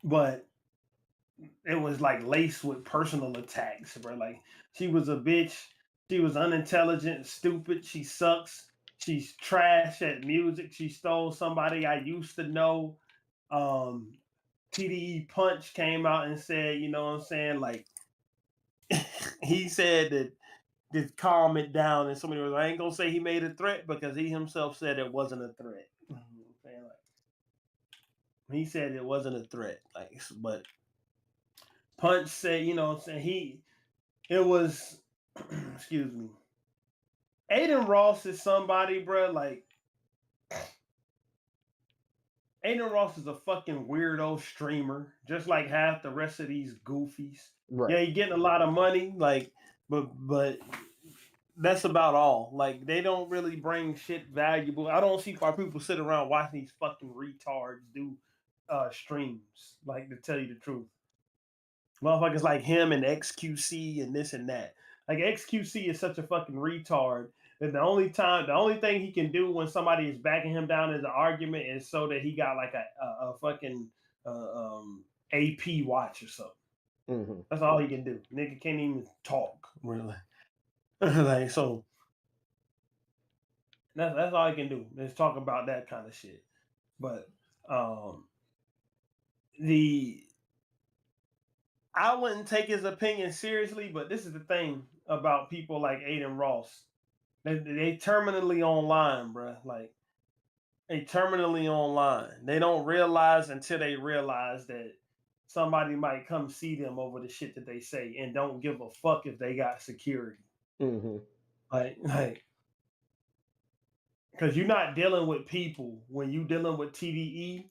But it was like laced with personal attacks, bro. Like, she was a bitch. She was unintelligent, stupid. She sucks. She's trash at music. She stole somebody I used to know. Um, TDE Punch came out and said, you know what I'm saying? Like, he said that just calm it down. And somebody was like, I ain't gonna say he made a threat because he himself said it wasn't a threat. He said it wasn't a threat. Like, but Punch said, you know, it was, excuse me. Adin Ross is somebody, bro. Like, Adin Ross is a fucking weirdo streamer, just like half the rest of these goofies. Right. Yeah, he getting a lot of money, like, but that's about all. Like, they don't really bring shit valuable. I don't see why people sit around watching these fucking retards do streams. Like, to tell you the truth, motherfuckers like him and XQC and this and that. Like, XQC is such a fucking retard that the only thing he can do when somebody is backing him down in the argument is so that he got like a fucking AP watch or something. Mm-hmm. That's all he can do. Nigga can't even talk really. Like, so that's all he can do is talk about that kind of shit. But I wouldn't take his opinion seriously, but this is the thing about people like Adin Ross. They terminally online, bro. Like, they terminally online. They don't realize until they realize that somebody might come see them over the shit that they say and don't give a fuck if they got security. Mm-hmm. Like, because you're not dealing with people when you dealing with TDE.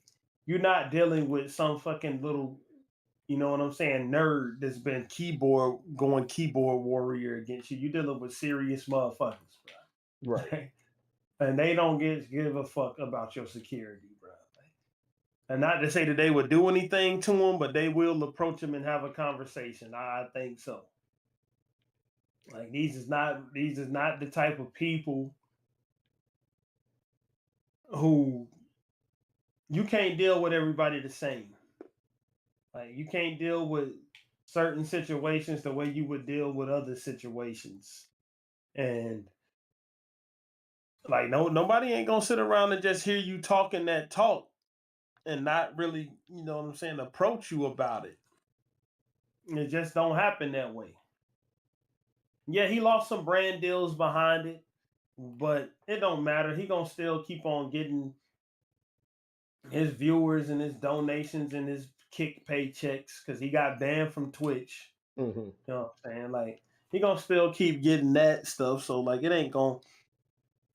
You're not dealing with some fucking little, you know what I'm saying, nerd that's been keyboard warrior against you. You're dealing with serious motherfuckers, bro. Right. And they don't give a fuck about your security, bro. And not to say that they would do anything to him, but they will approach him and have a conversation. I think so. Like, these is not the type of people who you can't deal with everybody the same. Like, you can't deal with certain situations the way you would deal with other situations. And like, nobody ain't gonna sit around and just hear you talking that talk and not really, you know what I'm saying, approach you about it. It just don't happen that way. Yeah, he lost some brand deals behind it, but it don't matter. He gonna still keep on getting his viewers and his donations and his kick paychecks because he got banned from Twitch. Mm-hmm. You know what I'm saying? Like, he gonna still keep getting that stuff. So, like, it ain't gonna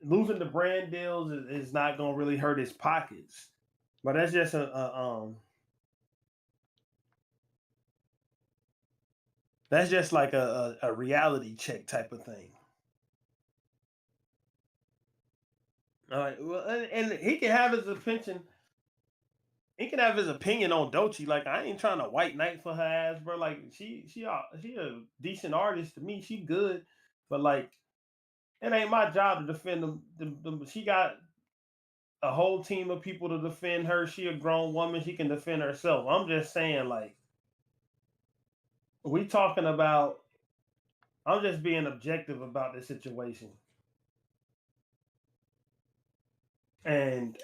losing the brand deals is not gonna really hurt his pockets. But that's just that's just like a reality check type of thing. All right. Well, and he can have his opinion. He can have his opinion on Doechii. Like, I ain't trying to white knight for her ass, bro. Like, she a decent artist to me. She good, but like, it ain't my job to defend them. She got a whole team of people to defend her. She a grown woman. She can defend herself. I'm just saying, like, we talking about. I'm just being objective about this situation. And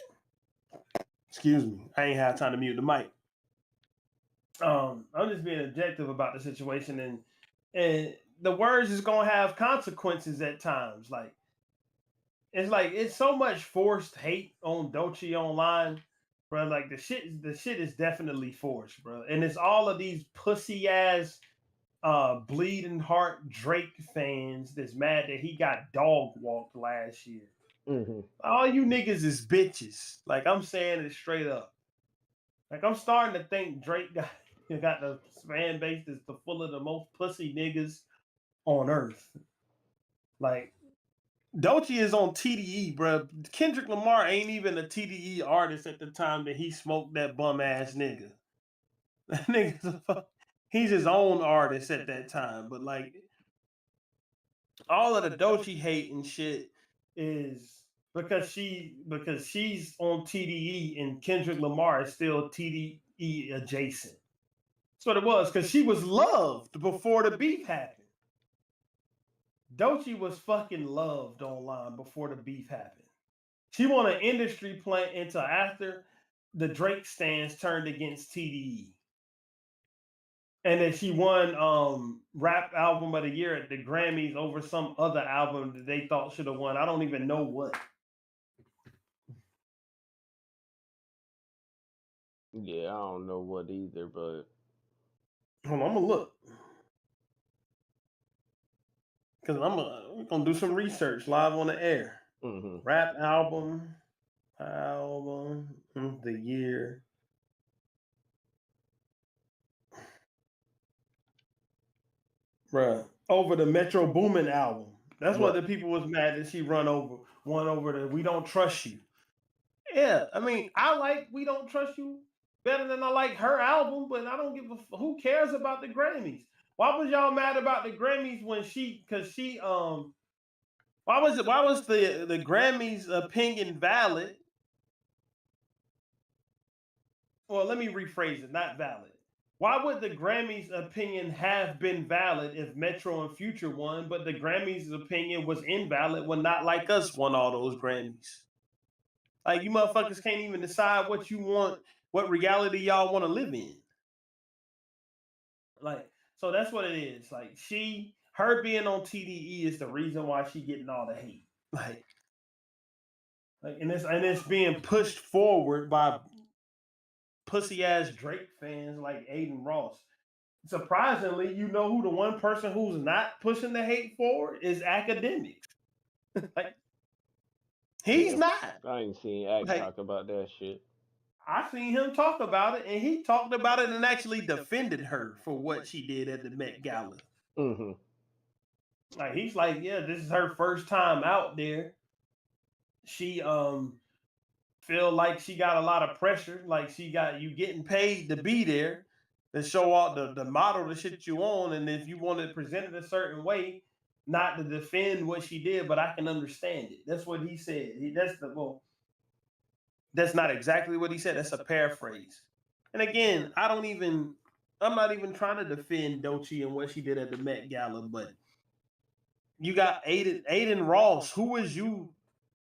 excuse me, I ain't have time to mute the mic. I'm just being objective about the situation, and the words is gonna have consequences at times. Like, it's so much forced hate on Doechii online, bro. Like, the shit is definitely forced, bro. And it's all of these pussy ass bleeding heart Drake fans that's mad that he got dog walked last year. Mm-hmm. All you niggas is bitches. Like, I'm saying it straight up. Like, I'm starting to think Drake got the fan base that's full of the most pussy niggas on earth. Like, Doechii is on TDE, bro. Kendrick Lamar ain't even a TDE artist at the time that he smoked that bum ass nigga. That nigga's he's his own artist at that time. But like, all of the Doechii hate and shit is because she's on TDE and Kendrick Lamar is still TDE adjacent. That's what it was, because she was loved before the beef happened. Doechii was fucking loved online before the beef happened. She won an industry plant until after the Drake stands turned against TDE. and then she won rap album of the year at the Grammys over some other album that they thought should have won. I don't even know what. Yeah, I don't know what either, but Hold on, I'm gonna look because we're gonna do some research live on the air. Rap album the year. Bruh, over the Metro Boomin album. That's what the people was mad that she won over the We Don't Trust You. Yeah, I mean, I like We Don't Trust You better than I like her album, but I don't give who cares about the Grammys? Why was y'all mad about the Grammys when why was the Grammys opinion valid? Well, let me rephrase it, not valid. Why would the Grammys opinion have been valid if Metro and Future won, but the Grammys opinion was invalid when Not Like Us won all those Grammys? Like, you motherfuckers can't even decide what you want, what reality y'all want to live in. Like, so that's what it is. Like, her being on TDE is the reason why she getting all the hate. Like and it's being pushed forward by pussy ass Drake fans like Adin Ross. Surprisingly, you know who the one person who's not pushing the hate forward is Academics. Like, he's not. I ain't seen Act talk about that shit. I seen him talk about it, and he talked about it and actually defended her for what she did at the Met Gala. Like, he's like, yeah, this is her first time out there. She feel like she got a lot of pressure, like you getting paid to be there, to show out the model, the shit you on, and if you want to present it a certain way, not to defend what she did, but I can understand it. That's what he said. That's not exactly what he said. That's a paraphrase. And again, I'm not even trying to defend Doechii and what she did at the Met Gala, but you got Adin Ross. Who is you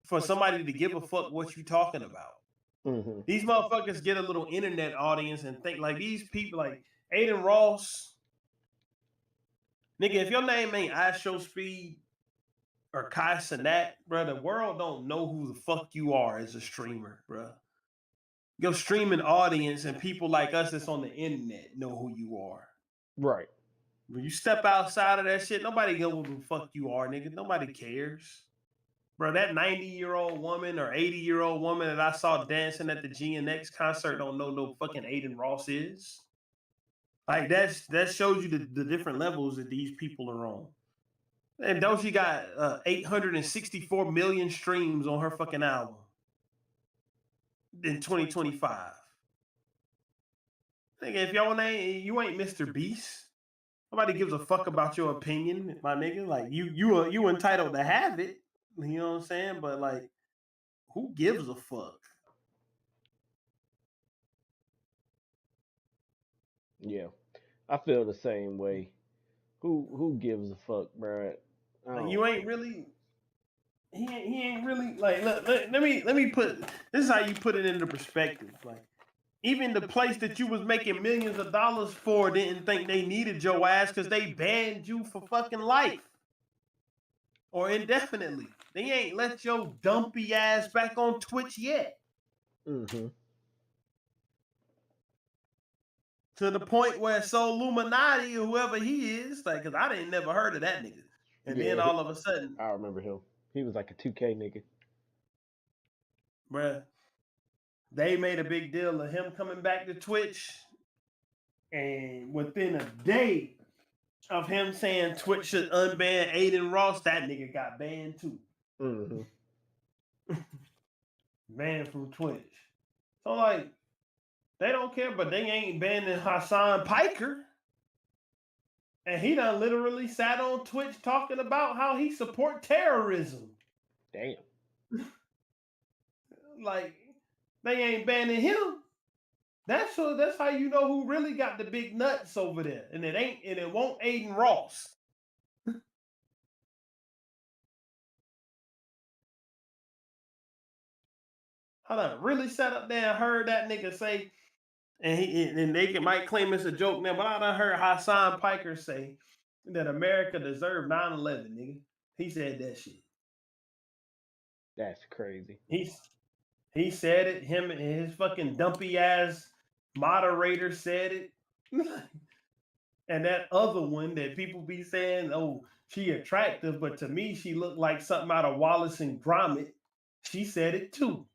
for somebody to give a fuck what you talking about? These motherfuckers get a little internet audience and think like these people, like Adin Ross. Nigga, if your name ain't Show Speed or Kai Cenat, bro, the world don't know who the fuck you are as a streamer, bro. Your streaming audience and people like us that's on the internet know who you are. Right. When you step outside of that shit, nobody knows who the fuck you are, nigga. Nobody cares. Bro, that 90-year-old woman or 80-year-old woman that I saw dancing at the GNX concert don't know no fucking Adin Ross is. Like, that shows you the different levels that these people are on. And Doechii got 864 million streams on her fucking album in 2025. Nigga, if you ain't Mr. Beast, nobody gives a fuck about your opinion, my nigga. Like, you entitled to have it. You know what I'm saying? But like, who gives a fuck? Yeah, I feel the same way. Who gives a fuck, bro? Like, you ain't really. He ain't really like. Let me put this is how you put it into perspective. Like, even the place that you was making millions of dollars for didn't think they needed your ass because they banned you for fucking life or indefinitely. They ain't let your dumpy ass back on Twitch yet. To the point where so Illuminati or whoever he is, like, because I didn't never heard of that nigga. And then all of a sudden, I remember him. He was like a 2K nigga. Bruh, they made a big deal of him coming back to Twitch. And within a day of him saying Twitch should unban Adin Ross, that nigga got banned too. Banned from Twitch. So, like, they don't care, but they ain't banning Hassan Piker. And he done literally sat on Twitch talking about how he support terrorism. Damn. Like, they ain't banning him. That's how you know who really got the big nuts over there. And it won't Adin Ross. Hold on, really sat up there and heard that nigga say, and they might claim it's a joke now, but I done heard Hassan Piker say that America deserved 9/11, nigga. He said that shit. That's crazy. He said it. Him and his fucking dumpy ass moderator said it. And that other one that people be saying, oh, she attractive, but to me she looked like something out of Wallace and Gromit. She said it too.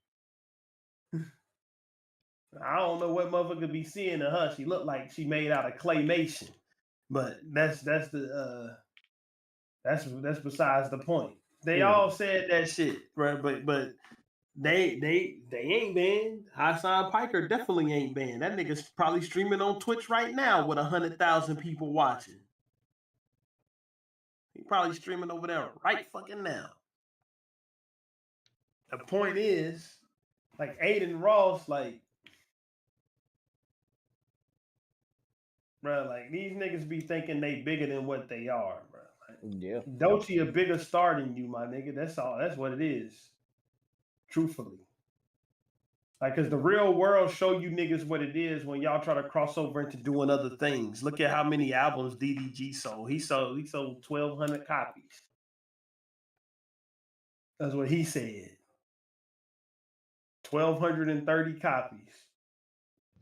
I don't know what motherfucker be seeing in her. She looked like she made out of claymation. But that's besides the point. They all said that shit, right? But they ain't banned. Hassan Piker definitely ain't banned. That nigga's probably streaming on Twitch right now with 100,000 people watching. He probably streaming over there right fucking now. The point is, like Adin Ross, like, bro, like these niggas be thinking they bigger than what they are, bro. Like, Yeah. Doechii a bigger star than you, my nigga. That's all. That's what it is. Truthfully. Like, cause the real world show you niggas what it is when y'all try to cross over into doing other things. Look at how many albums DDG sold. He sold 1,200 copies. That's what he said. 1,230 copies.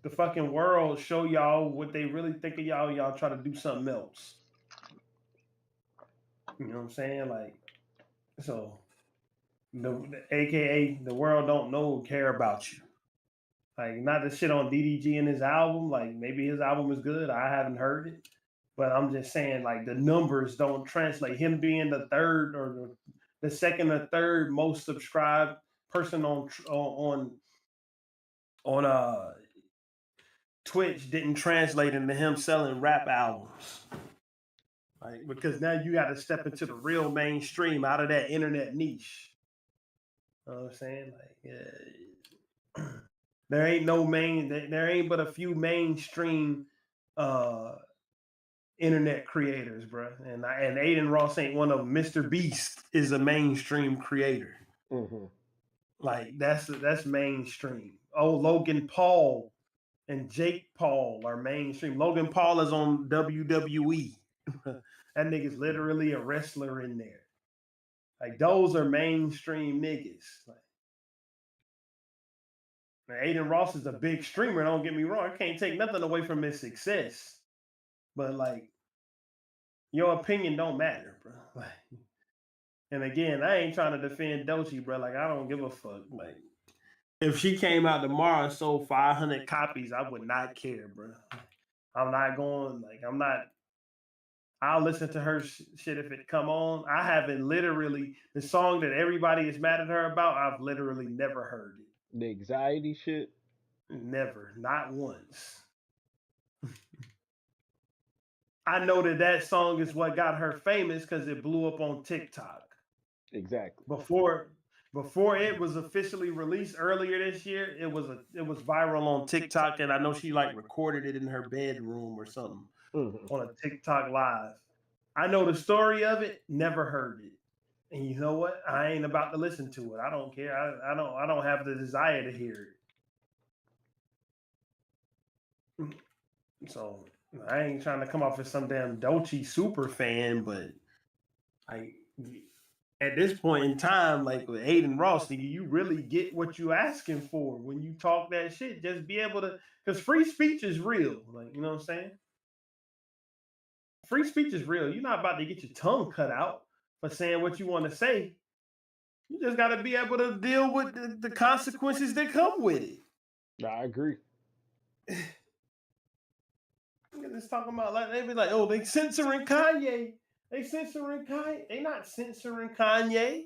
The fucking world show y'all what they really think of y'all. Y'all try to do something else. You know what I'm saying? Like, so AKA the world don't know care about you. Like, not the shit on DDG and his album. Like, maybe his album is good. I haven't heard it. But I'm just saying, like, the numbers don't translate. Him being the third or the second or third most subscribed person on Twitch didn't translate into him selling rap albums. Like, because now you got to step into the real mainstream out of that internet niche. You know what I'm saying? Like, yeah. There ain't but a few mainstream internet creators, bro. And Adin Ross ain't one of them. Mr. Beast is a mainstream creator. Mm-hmm. Like, that's mainstream. Oh, Logan Paul and Jake Paul are mainstream. Logan Paul is on WWE. That nigga's literally a wrestler in there. Like, those are mainstream niggas. Like, Adin Ross is a big streamer, don't get me wrong. I can't take nothing away from his success. But, like, your opinion don't matter, bro. Like, and again, I ain't trying to defend Doechii, bro. Like, I don't give a fuck. Like, if she came out tomorrow and sold 500 copies, I would not care, bro. I'm not going, like, I'll listen to her shit if it come on. I haven't literally, the song that everybody is mad at her about, I've literally never heard it. The anxiety shit? Never. Not once. I know that song is what got her famous because it blew up on TikTok. Exactly. Before it was officially released earlier this year, it was viral on TikTok, and I know she like recorded it in her bedroom or something on a TikTok live. I know the story of it, never heard it. And you know what? I ain't about to listen to it. I don't care. I don't have the desire to hear it. So I ain't trying to come off as some damn Doechii super fan, but at this point in time, like with Adin Ross, you really get what you asking for when you talk that shit. Just be able to, because free speech is real. Like, you know what I'm saying? Free speech is real. You're not about to get your tongue cut out for saying what you want to say. You just got to be able to deal with the consequences that come with it. I agree. Just talking about, like, they be like, oh, they censoring Kanye. They censoring Kanye. They not censoring Kanye.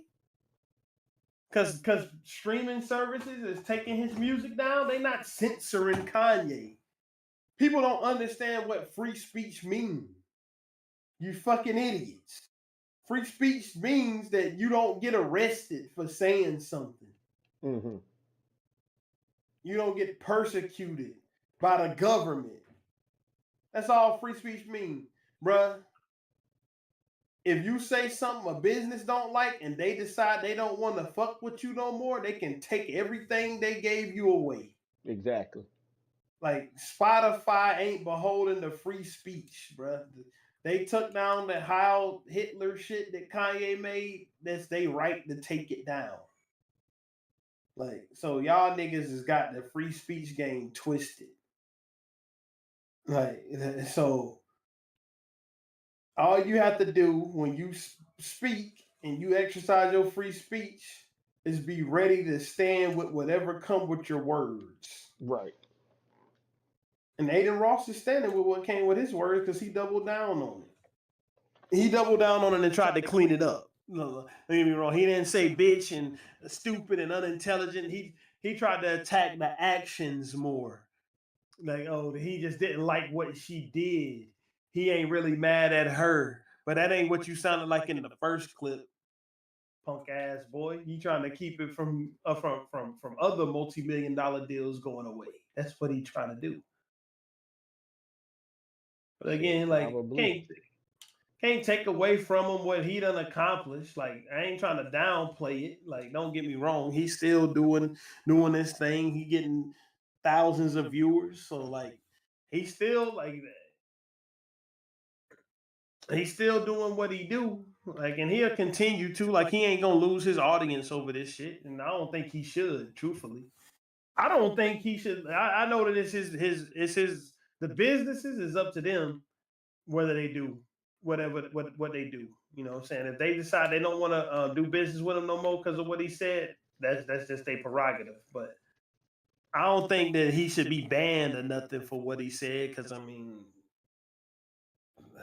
Cause streaming services is taking his music down. They not censoring Kanye. People don't understand what free speech means. You fucking idiots. Free speech means that you don't get arrested for saying something. Mm-hmm. You don't get persecuted by the government. That's all free speech means, bruh. If you say something a business don't like and they decide they don't want to fuck with you no more, they can take everything they gave you away. Exactly. Like Spotify ain't beholden to free speech, bruh. They took down the Heil Hitler shit that Kanye made. That's they right to take it down. Like, so y'all niggas has got the free speech game twisted. Like, so all you have to do when you speak and you exercise your free speech is be ready to stand with whatever come with your words. Right. And Adin Ross is standing with what came with his words because he doubled down on it. He doubled down on it and tried to clean it up. No, don't get me wrong. He didn't say bitch and stupid and unintelligent. He tried to attack the actions more. Like, oh, he just didn't like what she did. He ain't really mad at her. But that ain't what you sounded like in the first clip, punk ass boy. You trying to keep it from other multi-million-dollar deals going away. That's what he trying to do. But again, like, can't take away from him what he done accomplished. Like, I ain't trying to downplay it. Like, don't get me wrong. He's still doing this thing. He getting thousands of viewers. So, like, he's still like that. He's still doing what he do. Like, and he'll continue to. Like, he ain't gonna lose his audience over this shit. And I don't think he should, truthfully. I don't think he should. I know that it's his the businesses is up to them whether they do whatever what they do. You know what I'm saying? If they decide they don't want to do business with him no more because of what he said, that's just their prerogative. But I don't think that he should be banned or nothing for what he said, because I mean,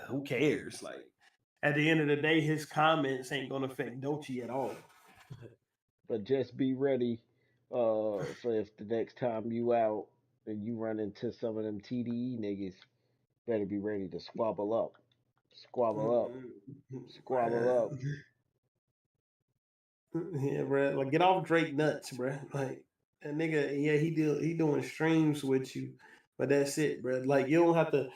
who cares? Like, at the end of the day, his comments ain't gonna affect Doechii at all. But just be ready for if the next time you out and you run into some of them TDE niggas, better be ready to squabble up. Squabble up. Squabble up. Yeah, bro. Like, get off Drake nuts, bro. Like, that nigga, yeah, he doing streams with you, but that's it, bro. Like, you don't have to.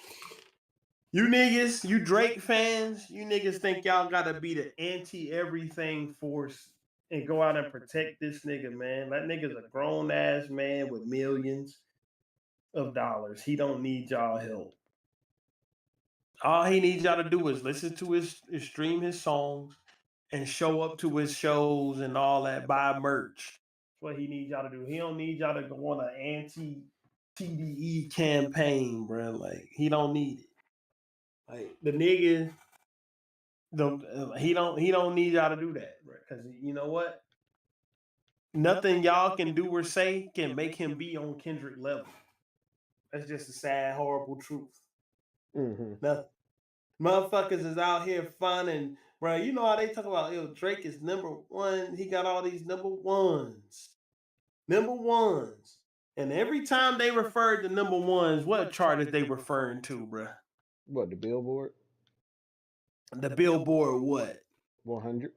You niggas, you Drake fans, you niggas think y'all gotta be the anti-everything force and go out and protect this nigga, man. That nigga's a grown ass man with millions of dollars. He don't need y'all help. All he needs y'all to do is listen to his stream his songs and show up to his shows and all that, buy merch. That's what he needs y'all to do. He don't need y'all to go on an anti-TDE campaign, bro. Like, he don't need it. Like, the nigga, he don't need y'all to do that, bro. Because you know what? Nothing y'all can do or say can make him be on Kendrick level. That's just a sad, horrible truth. Mm-hmm. Nothing. Motherfuckers is out here fun and, bro, you know how they talk about, yo, Drake is number one. He got all these number ones. Number ones. And every time they referred to number ones, what chart is they referring to, bro? What, the Billboard? The Billboard what? 100.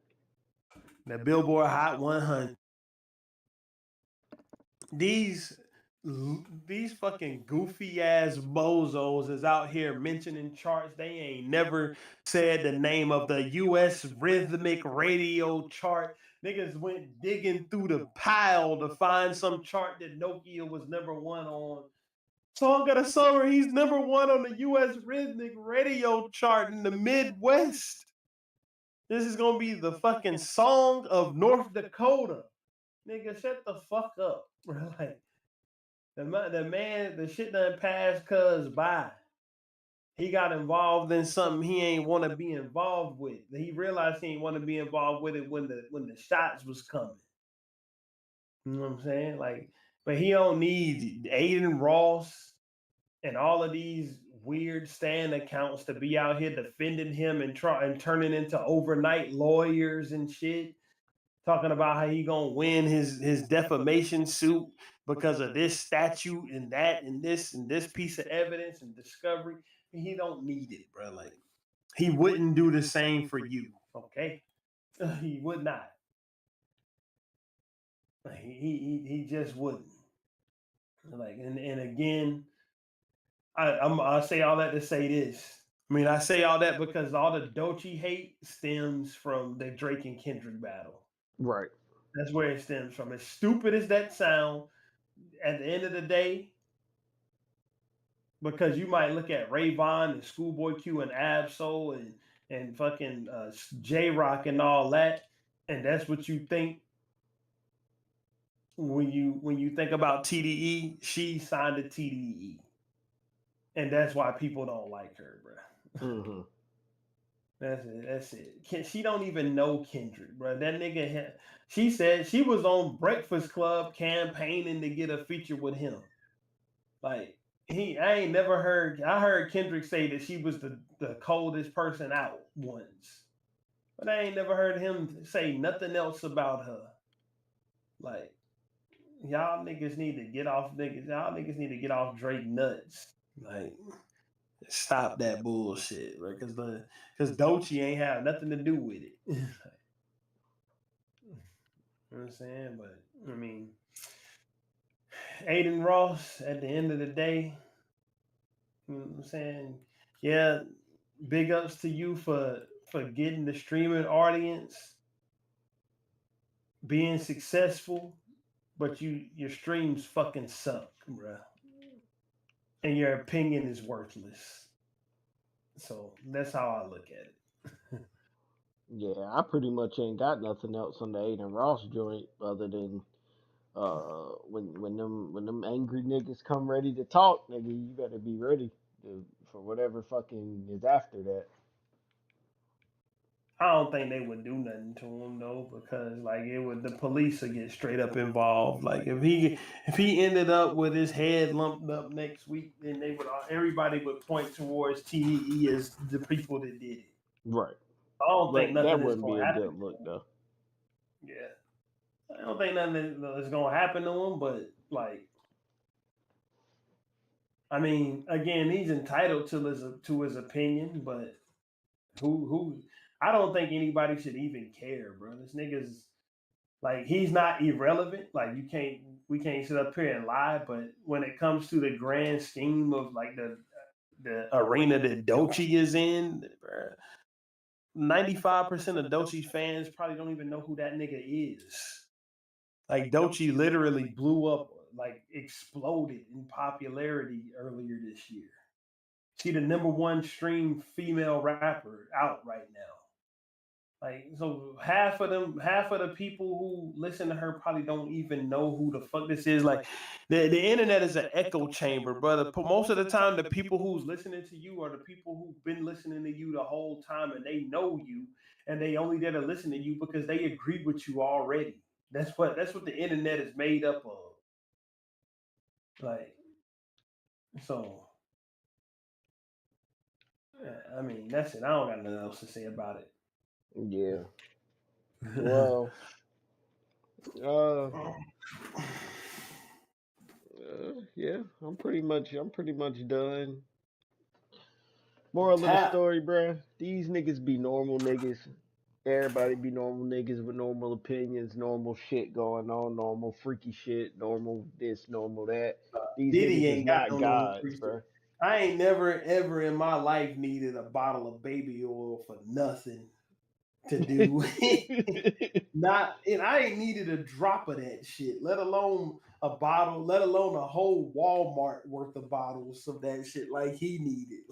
The Billboard Hot 100. These fucking goofy ass bozos is out here mentioning charts. They ain't never said the name of the U.S. rhythmic radio chart. Niggas went digging through the pile to find some chart that Nokia was number one on. Song of the Summer, he's number one on the U.S. rhythmic radio chart in the Midwest. This is gonna be the fucking song of North Dakota. Nigga, shut the fuck up, bro. Like, the shit done passed cuz by. He got involved in something he ain't want to be involved with. He realized he ain't want to be involved with it when the shots was coming. You know what I'm saying? Like, but he don't need Adin Ross and all of these weird stand accounts to be out here defending him and turning into overnight lawyers and shit. Talking about how he gonna win his defamation suit because of this statute and that and this piece of evidence and discovery. He don't need it, bro. Like, he wouldn't do the same for you, okay? He would not. He just wouldn't. Like, and again, I say all that to say this. I mean, I say all that because all the Doechii hate stems from the Drake and Kendrick battle. Right. That's where it stems from. As stupid as that sound, at the end of the day, because you might look at Rayvon and Schoolboy Q and Absol and fucking J Rock and all that, and that's what you think when you think about TDE. She signed to TDE, and that's why people don't like her, bro. Mm-hmm. That's it. She don't even know Kendrick, bro. That nigga. She said she was on Breakfast Club campaigning to get a feature with him. Like I ain't never heard. I heard Kendrick say that she was the coldest person out once, but I ain't never heard him say nothing else about her. Like y'all niggas need to get off niggas. Y'all niggas need to get off Drake nuts. Like stop that bullshit, right? Because Doechii ain't have nothing to do with it. You know what I'm saying? But I mean, Adin Ross, at the end of the day, you know what I'm saying? Yeah, big ups to you for getting the streaming audience, being successful, but your streams fucking suck, bruh. And your opinion is worthless. So that's how I look at it. Yeah, I pretty much ain't got nothing else on the Adin Ross joint other than when them angry niggas come ready to talk, nigga, you better be ready for whatever fucking is after that. I don't think they would do nothing to him though, because like the police would get straight up involved. Like if he ended up with his head lumped up next week, then everybody would point towards TDE as the people that did it. Right. I don't think nothing that is wouldn't going be to a happen. good look though. Yeah, I don't think nothing is going to happen to him, but like, I mean, again, he's entitled to his opinion, but who? I don't think anybody should even care, bro. This nigga's like he's not irrelevant. Like we can't sit up here and lie. But when it comes to the grand scheme of like the arena that Doechii is in, 95% of Doechii's fans probably don't even know who that nigga is. Like Doechii literally blew up, like exploded in popularity earlier this year. She the #1 streamed female rapper out right now. Like, so half of the people who listen to her probably don't even know who the fuck this is. Like, the internet is an echo chamber, brother. Most of the time, the people who's listening to you are the people who've been listening to you the whole time, and they know you, and they only there to listen to you because they agree with you already. That's what the internet is made up of. Like, so, I mean, that's it. I don't got nothing else to say about it. Yeah. Well, yeah, I'm pretty much done. Moral of the story, bruh. These niggas be normal niggas. Everybody be normal niggas with normal opinions, normal shit going on, normal freaky shit, normal this, normal that. These Diddy niggas is ain't got not no gods, freaky. bruh. I ain't never ever in my life needed a bottle of baby oil for nothing to do. I ain't needed a drop of that shit, let alone a bottle, let alone a whole Walmart worth of bottles of that shit like he needed.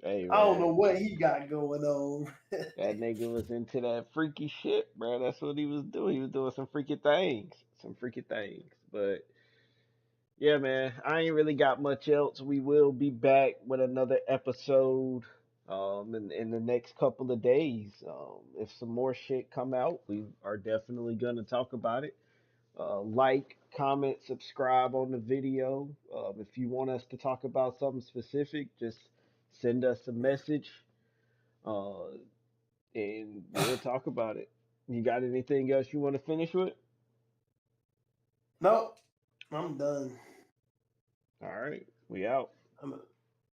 Hey, I don't man. know what he got going on. That nigga was into that freaky shit, bro. That's what he was doing. He was doing some freaky things. But yeah, man, I ain't really got much else. We will be back with another episode in the next couple of days. If some more shit come out, we are definitely gonna talk about it. Like, comment, subscribe on the video. If you want us to talk about something specific, just send us a message. And we'll talk about it. You got anything else you want to finish with? Nope, I'm done. All right, we out.